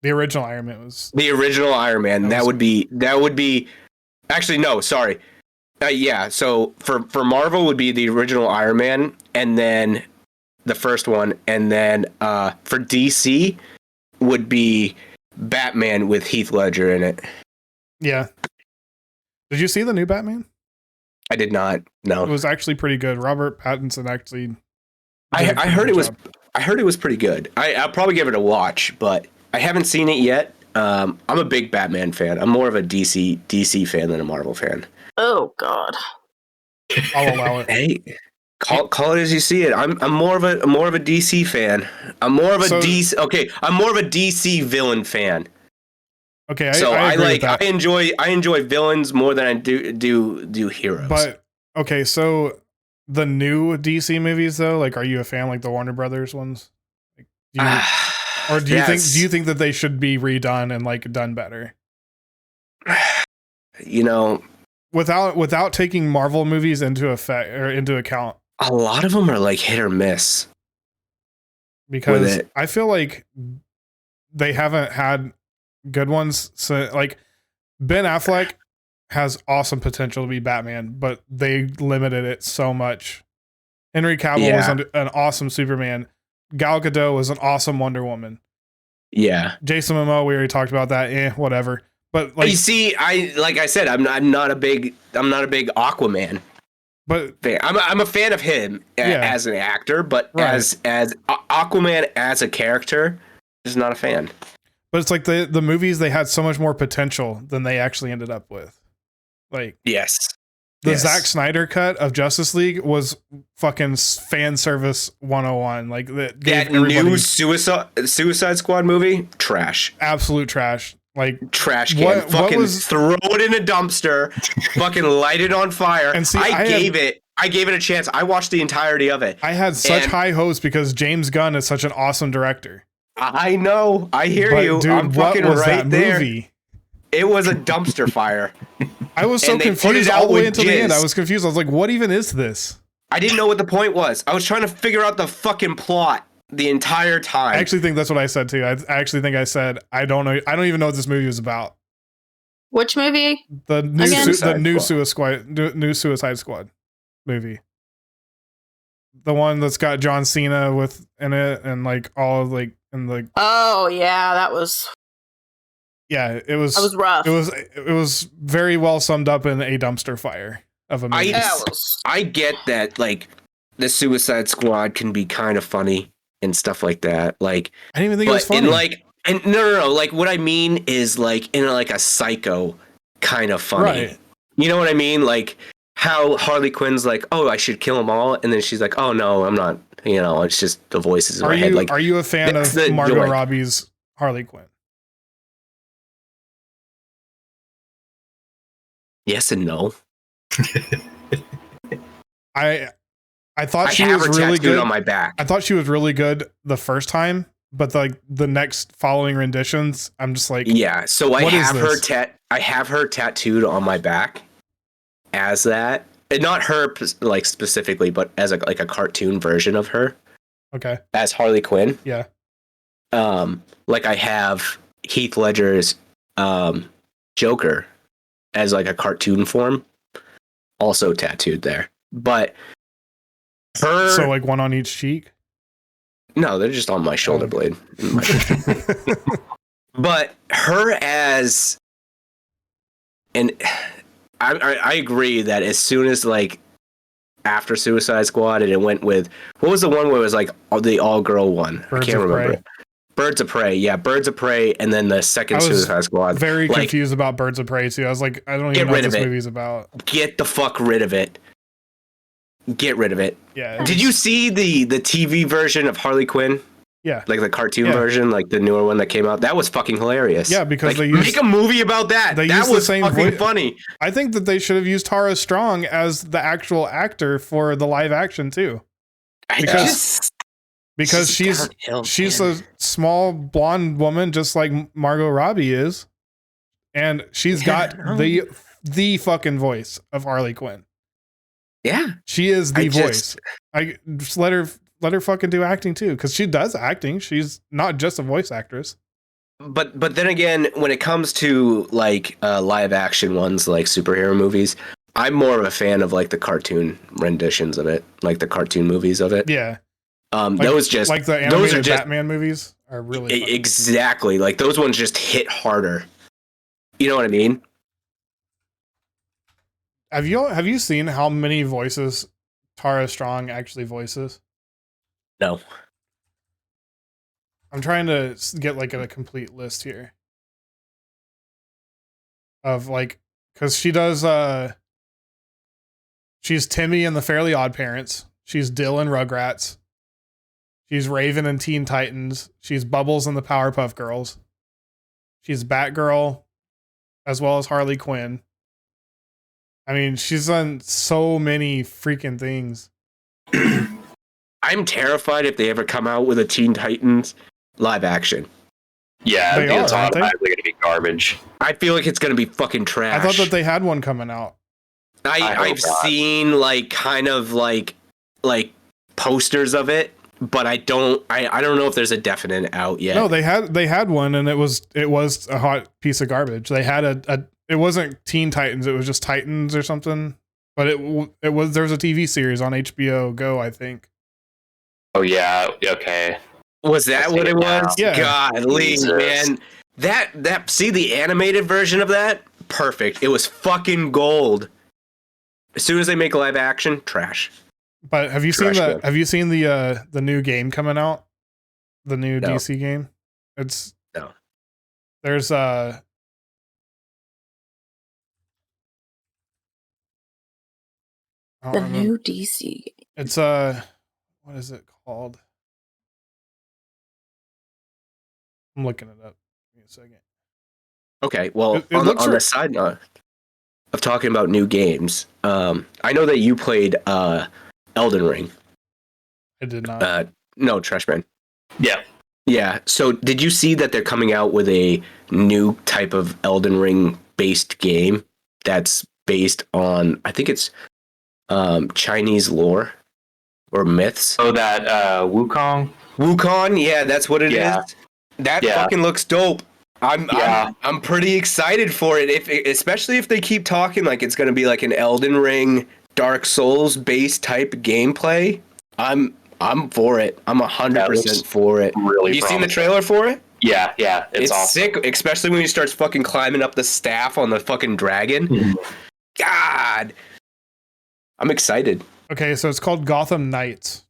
The original Iron Man was the original Iron Man. That would be actually no, sorry. Yeah, so for Marvel would be the original Iron Man, and then the first one, and then for DC would be Batman with Heath Ledger in it. Yeah. Did you see the new Batman? I did not. No. It was actually pretty good. Robert Pattinson actually. I heard it was. I heard it was pretty good. I'll probably give it a watch, but I haven't seen it yet. I'm a big Batman fan. I'm more of a DC fan than a Marvel fan. Oh God. I'll allow it. Hey, call it as you see it. I'm more of a DC fan. I'm more of a DC villain fan. Okay, I enjoy villains more than I do heroes. But okay, so the new DC movies though, like, are you a fan like the Warner Brothers ones? Like, do you think that they should be redone and like done better? You know, without taking Marvel movies into account, a lot of them are like hit or miss. Because I feel like they haven't had good ones. So, like, Ben Affleck has awesome potential to be Batman, but they limited it so much. Henry Cavill was an awesome Superman. Gal Gadot was an awesome Wonder Woman. Yeah. Jason Momoa, we already talked about that. Whatever. But like, you see, I'm not a big Aquaman. But I'm a fan of him as an actor, but as Aquaman as a character, just not a fan. But it's like the movies, they had so much more potential than they actually ended up with. Like, yes. The Zack Snyder cut of Justice League was fucking fan service 101. Like that new Suicide Squad movie, trash. Absolute trash. Like, trash can. Throw it in a dumpster, fucking light it on fire. And see, I gave it a chance. I watched the entirety of it. I had such high hopes because James Gunn is such an awesome director. I know. I hear you. Dude, I'm fucking right there. Movie? It was a dumpster fire. I was so confused all the way until the end. I was confused. I was like, what even is this? I didn't know what the point was. I was trying to figure out the fucking plot the entire time. I actually think that's what I said too. I actually think I said, I don't know. I don't even know what this movie was about. Which movie? The new Suicide Squad movie. The one that's got John Cena in it and like all of like and like. Oh yeah, that was. Yeah, it was. That was rough. It was very well summed up in a dumpster fire. of a movie. I get that, like, the Suicide Squad can be kind of funny and stuff like that. Like, I didn't even think it was funny. No. Like, what I mean is, like, in like a Psycho kind of funny. Right. You know what I mean? Like, how Harley Quinn's like, oh, I should kill them all, and then she's like, oh no, I'm not. You know, it's just the voices in my head. Like, are you a fan of Margot Robbie's Harley Quinn? Yes and no. I thought she was really good on my back. I thought she was really good the first time, but like the next following renditions, I'm just like, yeah. So I have her tattooed on my back as that, and not her like specifically, but as a cartoon version of her. Okay. As Harley Quinn. Yeah. Like I have Heath Ledger's Joker as like a cartoon form, also tattooed there. But so like one on each cheek? No, they're just on my shoulder blade. But her as, and I agree that as soon as like after Suicide Squad and it went with, what was the one where it was like the all girl one? I can't remember. Birds of Prey, yeah, Birds of Prey, and then the second Suicide Squad. Very confused about Birds of Prey too. I was like, I don't even know what this movie's about. Get the fuck rid of it. Get rid of it. Yeah. Did you see the TV version of Harley Quinn? Yeah. Like the cartoon version, like the newer one that came out. That was fucking hilarious. Yeah, because like, make a movie about that. That was fucking funny. I think that they should have used Tara Strong as the actual actor for the live action too. Because she's a small blonde woman just like Margot Robbie is, and she's got the fucking voice of Harley Quinn. Yeah, she is the voice. I just let her fucking do acting too, because she does acting. She's not just a voice actress. But then again, when it comes to like live action ones like superhero movies, I'm more of a fan of like the cartoon renditions of it, like the cartoon movies of it. Yeah. Those just like the animated Batman movies are really funny. Exactly, like those ones just hit harder. You know what I mean? Have you seen how many voices Tara Strong actually voices? No. I'm trying to get like a complete list here of like, because she does. She's Timmy in the Fairly Odd Parents. She's Dill in Rugrats. She's Raven in Teen Titans. She's Bubbles in the Powerpuff Girls. She's Batgirl, as well as Harley Quinn. I mean, she's done so many freaking things. I'm terrified if they ever come out with a Teen Titans live action. Yeah, it's automatically going to be garbage. I feel like it's going to be fucking trash. I thought that they had one coming out. I've seen like kind of like posters of it, but I don't know if there's a definite out yet. No, they had one, and it was a hot piece of garbage. They had it wasn't Teen Titans, it was just Titans or something. But there was a TV series on HBO Go, I think. Oh yeah, okay. Was that what it was? Yeah. Godly, man. That see the animated version of that? Perfect. It was fucking gold. As soon as they make live action, trash. But have you seen the new game coming out? The new DC game? There's the new DC game. It's what is it called? I'm looking it up. Give me a second. Okay, well, on the side note of talking about new games, I know that you played Elden Ring. I did not. No, Trashman. Yeah. Yeah. So did you see that they're coming out with a new type of Elden Ring based game that's based on, I think it's Chinese lore or myths? Oh, that Wukong? Wukong? Yeah, that's what it is. That fucking looks dope. I'm pretty excited for it. Especially if they keep talking like it's going to be like an Elden Ring, Dark Souls based type gameplay. I'm for it. I'm 100% for it. Really, you seen the trailer for it? Yeah, it's awesome. Sick, especially when he starts fucking climbing up the staff on the fucking dragon. Mm-hmm. God, I'm excited. Okay, so it's called Gotham Knights.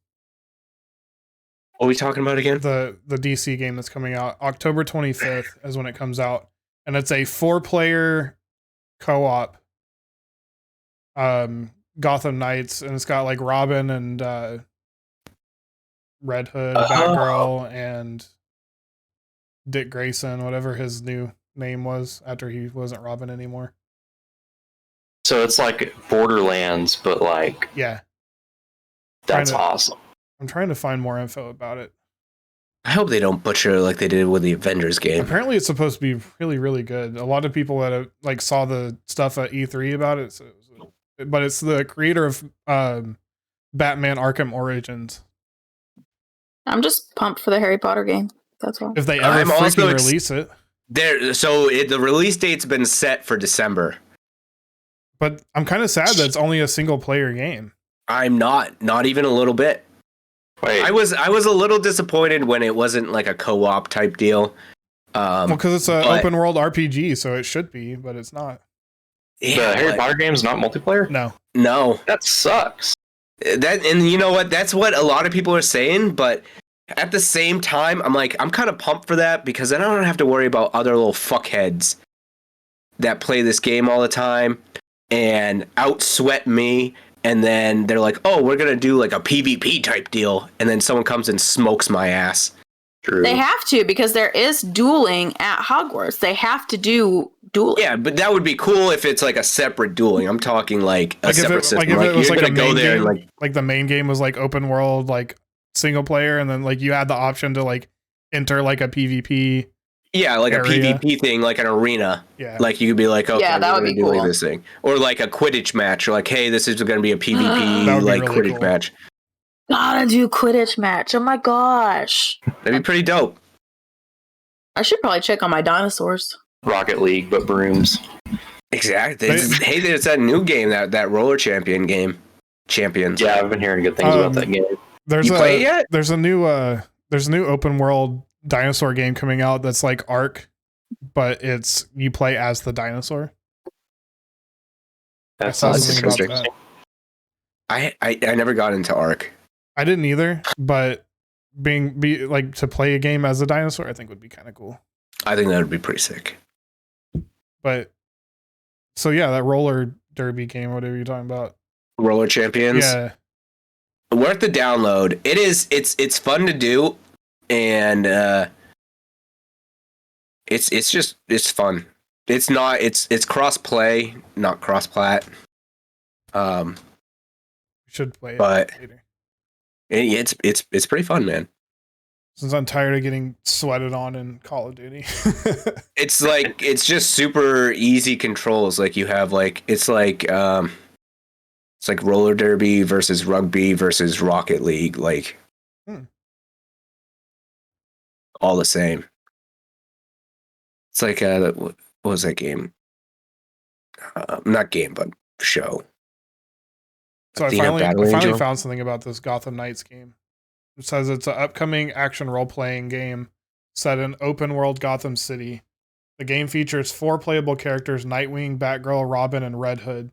What are we talking about again? The DC game that's coming out October 25th is when it comes out, and it's a 4-player co-op. Gotham Knights, and it's got like Robin and Red Hood, Batgirl, and Dick Grayson, whatever his new name was after he wasn't Robin anymore. So it's like Borderlands, but like yeah, that's awesome. I'm trying to find more info about it. I hope they don't butcher like they did with the Avengers game. Apparently, it's supposed to be really, really good. A lot of people that like saw the stuff at E3 about it, but it's the creator of Batman Arkham Origins. I'm just pumped for the Harry Potter game. That's all. If they ever freaking release it. The release date's been set for December. But I'm kind of sad that it's only a single player game. I'm not even a little bit. Wait. I was a little disappointed when it wasn't like a co-op type deal. Well, because it's an open world RPG, so it should be, but it's not. Yeah, the Harry Potter game is not multiplayer? No. That sucks. And you know what? That's what a lot of people are saying, but at the same time, I'm kind of pumped for that because then I don't have to worry about other little fuckheads that play this game all the time and outsweat me. And then they're like, oh, we're going to do like a PvP type deal. And then someone comes and smokes my ass. True. They have to, because there is dueling at Hogwarts. They have to do dueling. Yeah, but that would be cool if it's like a separate dueling. I'm talking like a separate system. Like if it was like a main game, and like the main game was like open world, like single player, and then like you had the option to like enter like a PvP. Yeah, like area. a PvP thing, like an arena. Yeah. Like you could be like, okay, yeah, that would be cool. Like this thing. Or like a Quidditch match. Or like, hey, this is going to be a PvP like really Quidditch match. Gotta do Quidditch match. Oh my gosh. That'd be pretty dope. I should probably check on my dinosaurs. Rocket League, but brooms. Exactly. Hey, there's that new game, that roller champion game. Champions. Yeah, I've been hearing good things about that game. Play it yet? There's a new open world dinosaur game coming out that's like Ark, but you play as the dinosaur. That sounds interesting. I never got into Ark. I didn't either, but be like to play a game as a dinosaur, I think would be kind of cool. I think that would be pretty sick. But so yeah, that roller derby game, whatever you're talking about. Roller Champions. Yeah. Worth the download. It's fun to do, and it's fun. It's cross play, not cross plat. Should play it but later. It's pretty fun, man. Since I'm tired of getting sweated on in Call of Duty. it's just super easy controls. Like you have it's like roller derby versus rugby versus Rocket League, all the same. It's like what was that game? Not game, but show. So I finally found something about this Gotham Knights game. It says it's an upcoming action role-playing game set in open-world Gotham City. The game features 4 playable characters, Nightwing, Batgirl, Robin, and Red Hood.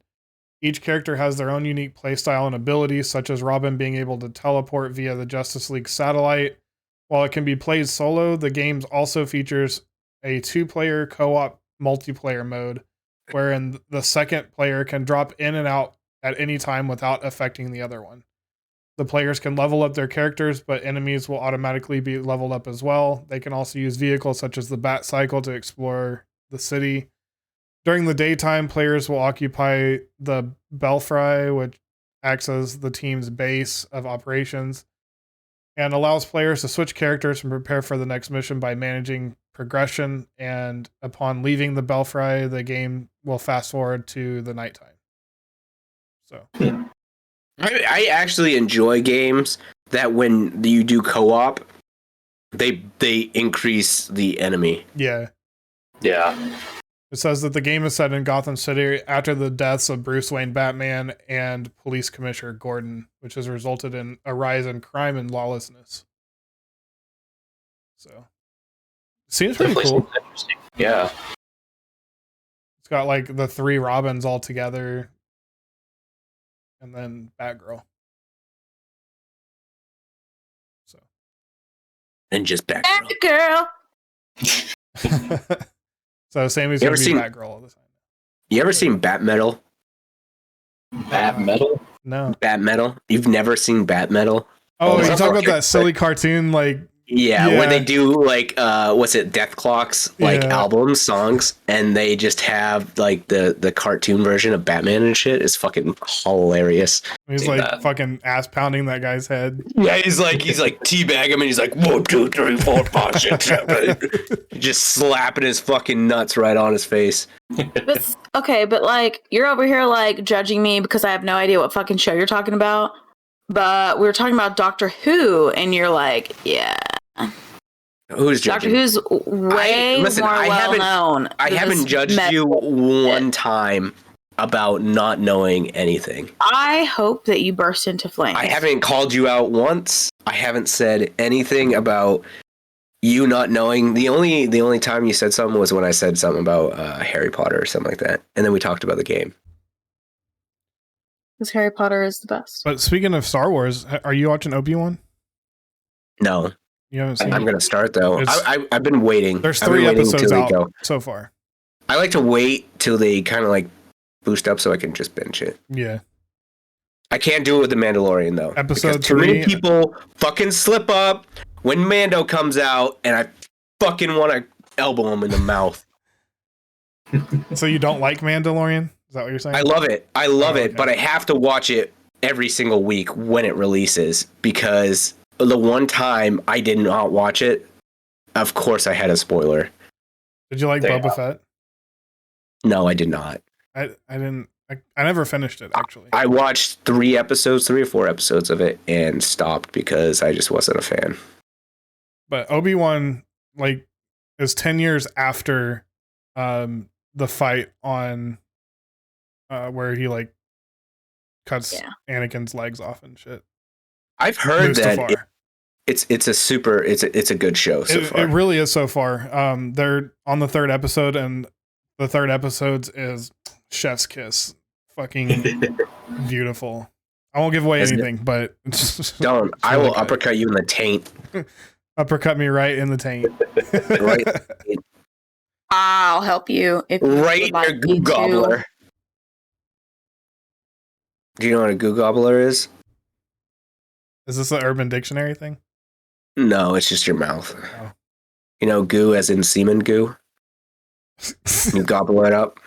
Each character has their own unique playstyle and abilities, such as Robin being able to teleport via the Justice League satellite. While it can be played solo, the game also features a 2-player co-op multiplayer mode, wherein the second player can drop in and out at any time without affecting the other one. The players can level up their characters, but enemies will automatically be leveled up as well. They can also use vehicles such as the Bat Cycle to explore the city. During the daytime, players will occupy the Belfry, which acts as the team's base of operations, and allows players to switch characters and prepare for the next mission by managing progression. And upon leaving the Belfry, the game will fast forward to the nighttime. So I actually enjoy games that when you do co-op, they increase the enemy. Yeah. Yeah. It says that the game is set in Gotham City after the deaths of Bruce Wayne, Batman, and Police Commissioner Gordon, which has resulted in a rise in crime and lawlessness. So, seems pretty cool. Yeah. It's got like the 3 Robins all together. and then Batgirl. So. And just Batgirl. So Sammy's gonna be Batgirl all the time. You ever seen Bat Metal? Bat Metal? No. Bat Metal? You've never seen Bat Metal? Oh, you talking about that silly cartoon like Yeah, where they do like what's it, Death Clock's like albums, songs, and they just have like the cartoon version of Batman and shit. Is fucking hilarious. He's like fucking ass pounding that guy's head. Yeah, he's like teabag him, and he's like 1, 2, 3, 4, 5, 6, 7. Just slapping his fucking nuts right on his face. But like you're over here like judging me because I have no idea what fucking show you're talking about. But we were talking about Doctor Who, and you're like, yeah. Who's judging? Doctor Who's way more well known. I haven't judged you one time about not knowing anything. I hope that you burst into flames. I haven't called you out once. I haven't said anything about you not knowing. The only time you said something was when I said something about Harry Potter or something like that, and then we talked about the game. Because Harry Potter is the best. But speaking of Star Wars, are you watching Obi-Wan? No. You haven't seen I'm going to start, though. I've been waiting. There's 3 episodes out so far. I like to wait till they kind of like boost up so I can just binge it. Yeah. I can't do it with The Mandalorian, though. Episode 3. Too many people fucking slip up when Mando comes out, and I fucking want to elbow him in the mouth. So you don't like Mandalorian? Is that what you're saying? I love it. I love it, but I have to watch it every single week when it releases because the one time I did not watch it, of course I had a spoiler. Did you like Boba Fett? No, I did not. I didn't. I never finished it, actually. I watched 3 or 4 episodes of it and stopped because I just wasn't a fan. But Obi-Wan, like, is 10 years after the fight on where he like cuts Anakin's legs off and shit. I've heard that it's a good show so far. It really is so far. They're on the 3rd episode, and the 3rd episode is chef's kiss. Fucking beautiful. I won't give away anything, but don't. I will uppercut you in the taint. Uppercut me right in the taint. Right. I'll help you if you right your goo gobbler. Do you know what a goo gobbler is? Is this an Urban Dictionary thing? No, it's just your mouth. Oh. You know, goo as in semen goo. You gobble it up.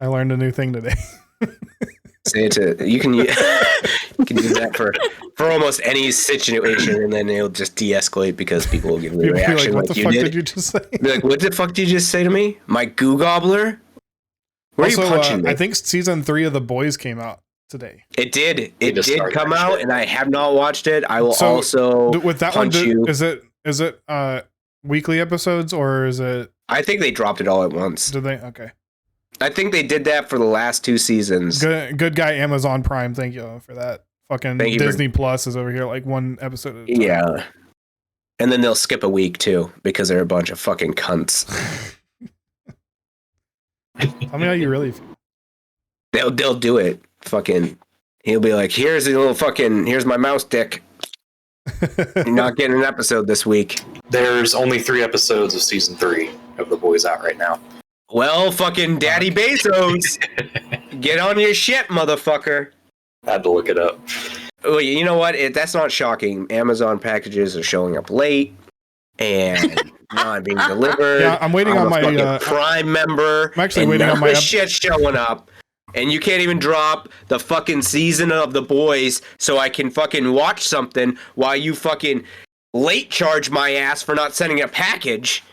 I learned a new thing today. Say it to you can use that for almost any situation, and then it'll just de-escalate because people will give a reaction like, what the fuck did you just say? Be like, what the fuck did you just say to me? My goo gobbler? Where also, are you punching me? I think season 3 of The Boys came out today. It did. It did come out, and I have not watched it. I will also with that punch one. You. Is it weekly episodes or is it? I think they dropped it all at once. Did they? Okay. I think they did that for the last 2 seasons. Good guy, Amazon Prime. Thank you for that. Fucking Disney Plus is over here like 1 episode at a time. Yeah. And then they'll skip a week too because they're a bunch of fucking cunts. Tell me how you really feel. They'll do it. Fucking, he'll be like, here's my mouse dick. You're not getting an episode this week. There's only 3 episodes of season 3 of The Boys out right now. Well, fucking Daddy Bezos, get on your shit, motherfucker. I had to look it up. Well, you know what? That's not shocking. Amazon packages are showing up late and not being delivered. Yeah, I'm waiting on my Prime member. I'm actually waiting on my shit showing up. And you can't even drop the fucking season of The Boys so I can fucking watch something while you fucking late charge my ass for not sending a package.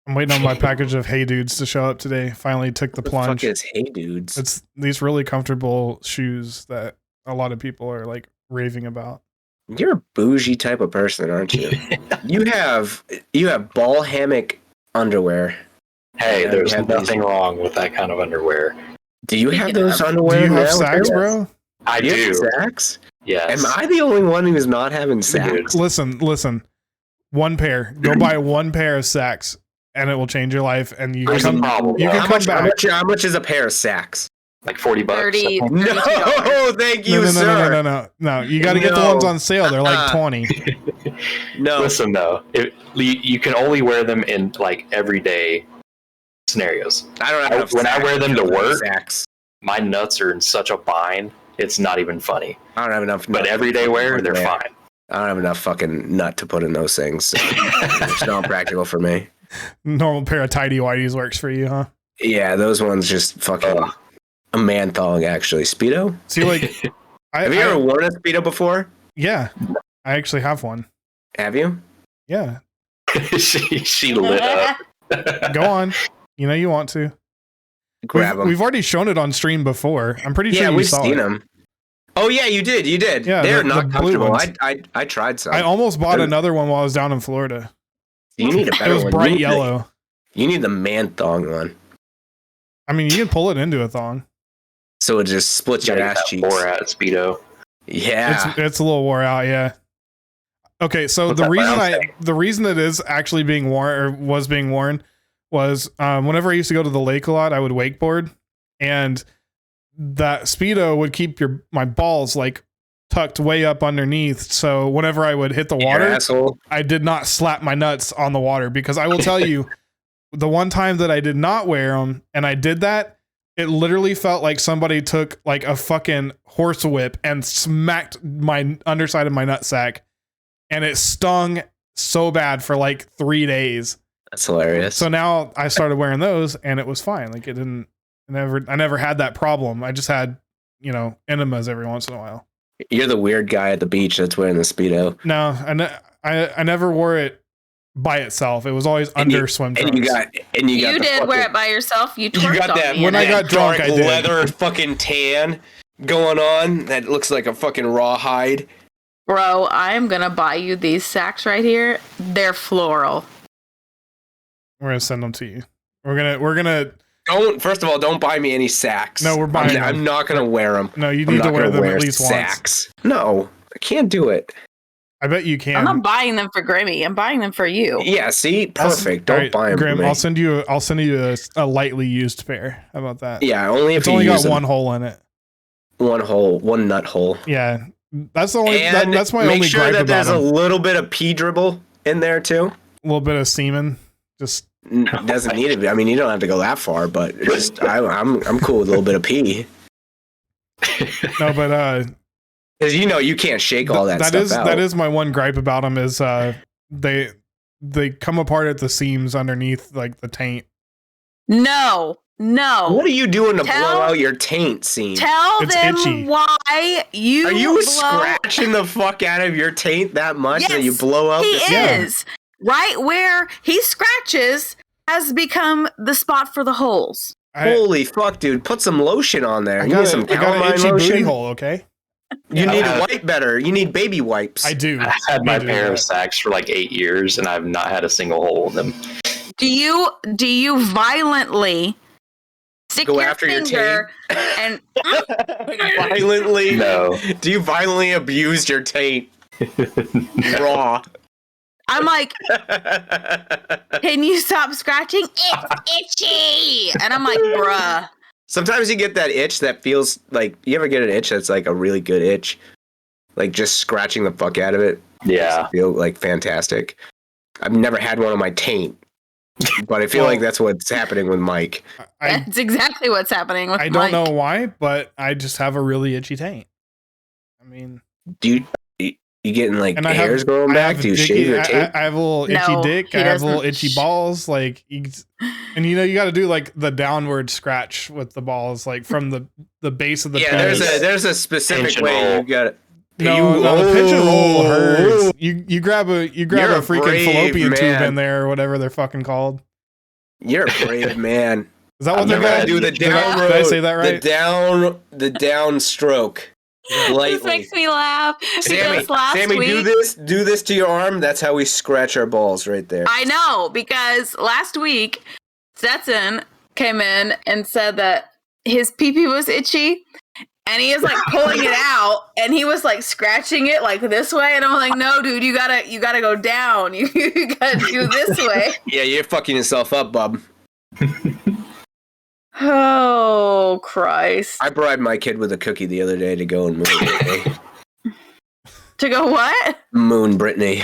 I'm waiting on my package of Hey Dudes to show up today. Finally took the plunge. What the fuck is Hey Dudes? It's these really comfortable shoes that a lot of people are like raving about. You're a bougie type of person, aren't you? you have ball hammock underwear. Hey, there's nothing wrong with that kind of underwear. Do you have those underwear? Do you have Saks, bro? I do. You have Saks? Yes. Am I the only one who's not having Saks? Listen. 1 pair. Go buy 1 pair of Saks, and it will change your life. And you can come back. How much is a pair of Saks? like $40. 30 $32. No, thank you, sir. No. You got to get the ones on sale. They're like 20. No. Listen though, you can only wear them in like everyday scenarios. I don't have when I wear them to work, sacks. my nuts are in such a bind. It's not even funny. I don't have enough. But everyday wear, they're fine. I don't have enough fucking nut to put in those things. So it's not practical for me. Normal pair of tidy whities works for you, huh? Yeah, those ones just fucking a man thong actually. Speedo? See, like, have you ever worn a Speedo before? Yeah, I actually have one. Have you? Yeah. she lit up. Go on. You know you want to. Grab them. We've already shown it on stream before. I'm pretty sure you we've saw seen it. them. Oh yeah, you did. Yeah, they're not comfortable. I tried some. I almost bought another one while I was down in Florida. You need a better one. It was bright yellow. You need the man thong one. I mean, you can pull it into a thong. So it just splits your ass cheeks. Wore out Speedo. Yeah. It's a little wore out, yeah. Okay, so the reason it is actually being worn or was being worn was whenever I used to go to the lake a lot, I would wakeboard, and that Speedo would keep my balls like tucked way up underneath. So whenever I would hit the water, I did not slap my nuts on the water, because I will tell you, the one time that I did not wear them and I did that, it literally felt like somebody took like a fucking horse whip and smacked my underside of my nutsack, and it stung so bad for like 3 days. That's hilarious. So now I started wearing those and it was fine. Like I never had that problem. I just had, enemas every once in a while. You're the weird guy at the beach that's wearing the Speedo. No, I never wore it by itself. It was always under swim trunks. You did wear it by yourself. You got that when I got drunk. I did. Leather fucking tan going on that looks like a fucking rawhide. Bro, I'm gonna buy you these sacks right here. They're floral. We're gonna send them to you. We're gonna. First of all, don't buy me any sacks. No, we're buying them. I'm not gonna wear them. No, you need to wear them at least once. No, I can't do it. I bet you can. I'm not buying them for Grimmy. I'm buying them for you. Yeah, see? Perfect. Don't buy them Grim, for me. I'll send you a lightly used pair. How about that? Yeah, only if it's only got one hole in it. One nut hole. Yeah. That's the only that's my only gripe about them. Make sure that there's a little bit of pee dribble in there too. A little bit of semen. Just doesn't need to be. I mean, you don't have to go that far, but just I'm cool with a little bit of pee. No, but because you can't shake all that stuff out. That is my one gripe about them is they come apart at the seams underneath like the taint. No. What are you doing to blow out your taint seam? Tell them itchy. why you are you scratching the fuck out of your taint that much that you blow out? He is. Right where he scratches has become the spot for the holes. Holy fuck, dude! Put some lotion on there. You need some calamine itchy lotion. Booty hole, okay? You need to wipe better. You need baby wipes. I do. I've had my pair of sacks for like 8 years, and I've not had a single hole in them. Do you violently stick go your after finger your taint and violently? No. Do you violently abuse your taint raw? I'm like, can you stop scratching? It's itchy. And I'm like, bruh. Sometimes you get that itch that feels like, you ever get an itch that's like a really good itch? Like just scratching the fuck out of it. Yeah. Feel like fantastic. I've never had one on my taint, but I feel like that's what's happening with Mike. That's exactly what's happening with Mike. I don't know why, but I just have a really itchy taint. I mean, do you getting like hairs growing back? Do you shave your taint? I have a little itchy dick. I have little itchy balls. Like, and you got to do like the downward scratch with the balls, like from the base of the penis. There's a specific way you got it. No, the pinch and roll hurts. You grab a freaking fallopian tube in there or whatever they're fucking called. You're a brave man. Is that what they're gonna do? The down. Did I say that right? The down stroke. This makes me laugh. Sammy, do this to your arm. That's how we scratch our balls right there. I know, because last week Stetson came in and said that his pee-pee was itchy, and he is like pulling it out, and he was like scratching it like this way, and I'm like, no, dude, you gotta go down. You gotta do this way. Yeah, you're fucking yourself up, bub. Oh, Christ. I bribed my kid with a cookie the other day to go and moon Brittany. To go what? Moon Brittany.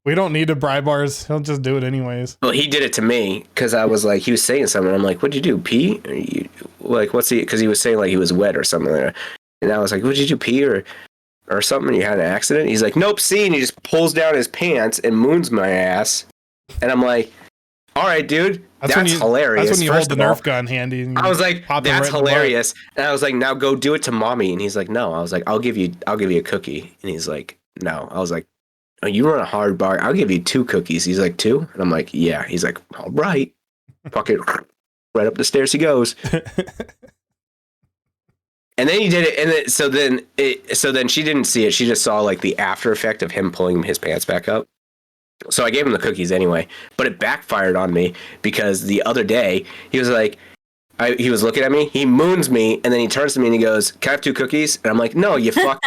We don't need to bribe ours. He'll just do it anyways. Well, he did it to me because I was like, he was saying something. I'm like, what'd you do? Pee? Or you, like, what's he? Because he was saying like he was wet or something like that. And I was like, what'd you do? Pee or something? You had an accident? He's like, nope, see? And he just pulls down his pants and moons my ass. And I'm like, all right, dude. That's hilarious. That's when you hold the Nerf gun handy. And I was like, that's hilarious. And I was like, now go do it to mommy. And he's like, no. I was like, I'll give you a cookie. And he's like, no. I was like, oh, you run a hard bar. I'll give you 2 cookies. He's like, 2? And I'm like, yeah. He's like, all right. Fucking right up the stairs he goes. And then he did it. And so then she didn't see it. She just saw like the after effect of him pulling his pants back up. So I gave him the cookies anyway, but it backfired on me because the other day he was like, he was looking at me, he moons me, and then he turns to me and he goes, can I have 2 cookies? And I'm like, no, you fuck.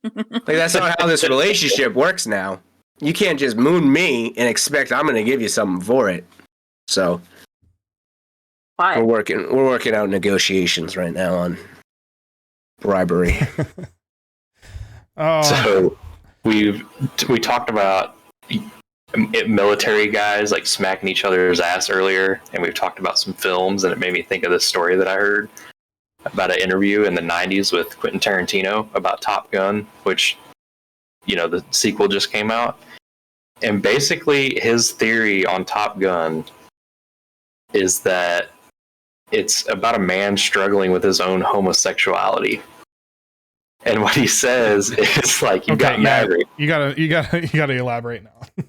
Like, that's not how this relationship works now. You can't just moon me and expect I'm going to give you something for it. So Why? we're working out negotiations right now on bribery. So we talked about military guys like smacking each other's ass earlier, and we've talked about some films, and it made me think of this story that I heard about an interview in the 90s with Quentin Tarantino about Top Gun, which, you know, the sequel just came out. And basically his theory on Top Gun is that it's about a man struggling with his own homosexuality. And what he says is like, you got Maverick. You gotta elaborate now.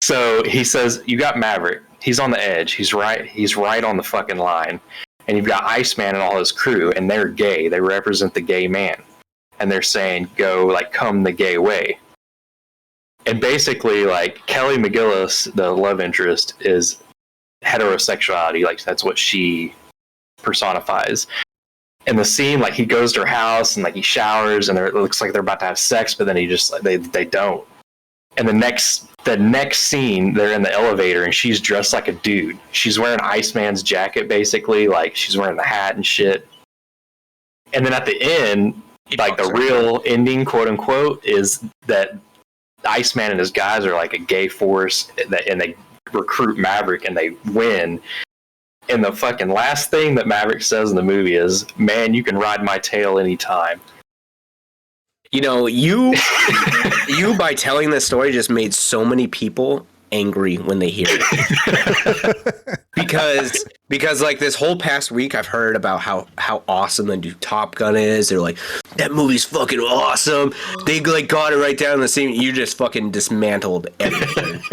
So he says, you got Maverick. He's on the edge. He's right on the fucking line. And you've got Iceman and all his crew, and they're gay. They represent the gay man. And they're saying, go, like, come the gay way. And basically, like, Kelly McGillis, the love interest, is heterosexuality. Like, that's what she personifies. And the scene, like, he goes to her house and, like, he showers and it looks like they're about to have sex, but then he just, like, they don't. And the next scene, they're in the elevator and she's dressed like a dude. She's wearing Iceman's jacket, basically. Like, she's wearing the hat and shit. And then at the end, like, the real ending, quote unquote, is that Iceman and his guys are like a gay force, and they recruit Maverick and they win. And the fucking last thing that Maverick says in the movie is, man, you can ride my tail anytime. You know, you by telling this story just made so many people angry when they hear it. because like this whole past week I've heard about how awesome the new Top Gun is. They're like, that movie's fucking awesome. They like got it right down in the scene. You just fucking dismantled everything.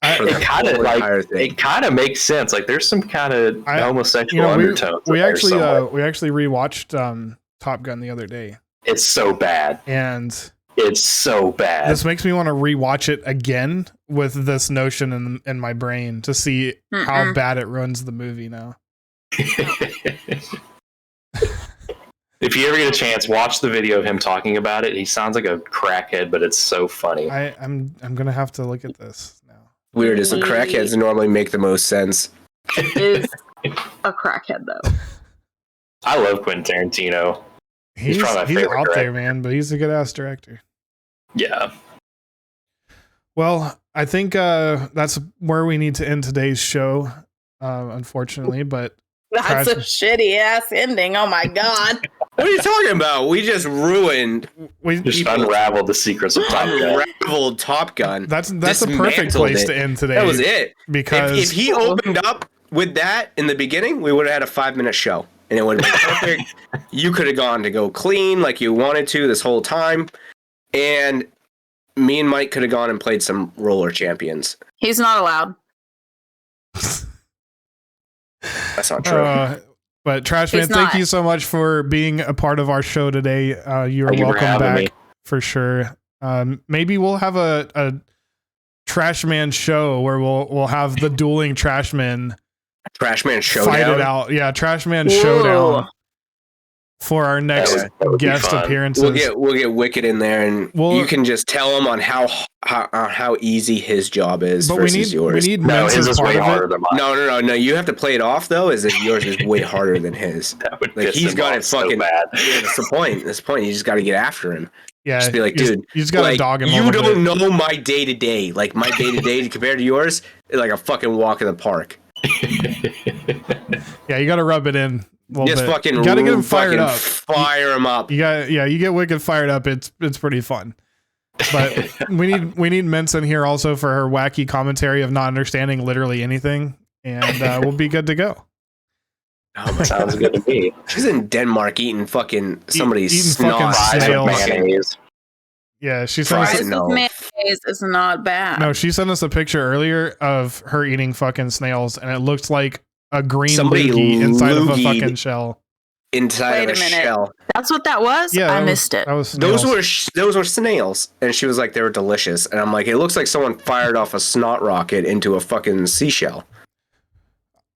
It kind of makes sense. Like, there's some kind of homosexual undertones. We actually rewatched Top Gun the other day. It's so bad. And it's so bad. This makes me want to rewatch it again with this notion in my brain to see how bad it ruins the movie now. If you ever get a chance, watch the video of him talking about it. He sounds like a crackhead, but it's so funny. I'm gonna have to look at this now. Weird, as the crackheads normally make the most sense. Is a crackhead though. I love Quentin Tarantino. He's probably my favorite out director. there, man, but he's a good ass director. Yeah. Well, I think that's where we need to end today's show, unfortunately, but that's a shitty ass ending. Oh my god. What are you talking about? We just ruined. We just unraveled the secrets of Top Gun. Unraveled Top Gun. That's a perfect place to end today. That was it. Because if he opened up with that in the beginning, we would have had a 5-minute show. And it would have been perfect. You could have gone to go clean like you wanted to this whole time. And me and Mike could have gone and played some roller champions. He's not allowed. That's not true. But Trashman, thank you so much for being a part of our show today. You are welcome back for sure. Maybe we'll have a Trashman show where we'll have the dueling Trashmen. Trashman Showdown. Fight it out. Yeah, Trashman Showdown. for our next guest appearances. We'll get Wicked in there, and you can just tell him on how easy his job is versus yours. We need his is way harder than mine. No. You have to play it off though. Is that yours is way harder than his? Like he's got it fucking bad. That's the point. That's the point. You just got to get after him. Yeah, just be like, dude, you just got to dog him. You don't know my day to day. Like my day to day compared to yours is like a fucking walk in the park. Yeah, you got to rub it in. Just fucking, you gotta get him fired up. Fire him up. You get Wicked fired up. It's pretty fun. But we need Mince in here also for her wacky commentary of not understanding literally anything, and we'll be good to go. Oh, sounds good to me. She's in Denmark eating fucking somebody's fucking snails. Mayonnaise. Yeah, she sent us mayonnaise is not bad. No, she sent us a picture earlier of her eating fucking snails, and it looked like a green loogie inside of a fucking shell. Inside of a shell. That's what that was? Yeah, I missed it. Those were snails. And she was like, they were delicious. And I'm like, it looks like someone fired off a snot rocket into a fucking seashell.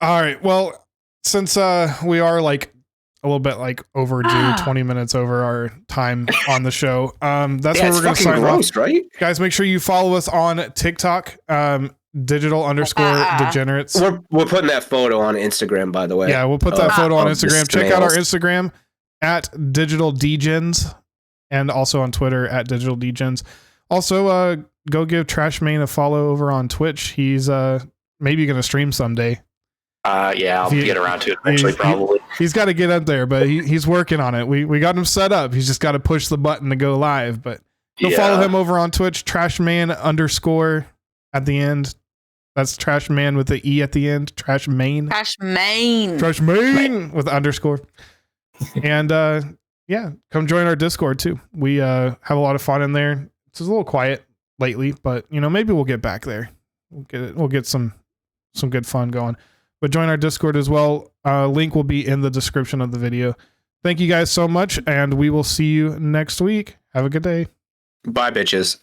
All right. Well, since we are like a little bit like overdue, 20 minutes over our time on the show, that's where we're going to sign off. Right? Guys, make sure you follow us on TikTok. Digital_Degenerates. We're putting that photo on Instagram, by the way. Yeah, we'll put that photo on Instagram. Check out our Instagram at Digital Degens, and also on Twitter at Digital Degens. Also, go give Trashmane a follow over on Twitch. He's maybe going to stream someday. Yeah, I'll get around to it eventually, probably. He's got to get up there, but he's working on it. We got him set up. He's just got to push the button to go live. But go follow him over on Twitch, Trashman_ at the end. That's Trashman with the E at the end. Trashmane with underscore. And come join our Discord too. We have a lot of fun in there. It's a little quiet lately, but maybe we'll get back there. We'll get some good fun going. But join our Discord as well. Link will be in the description of the video. Thank you guys so much, and we will see you next week. Have a good day. Bye, bitches.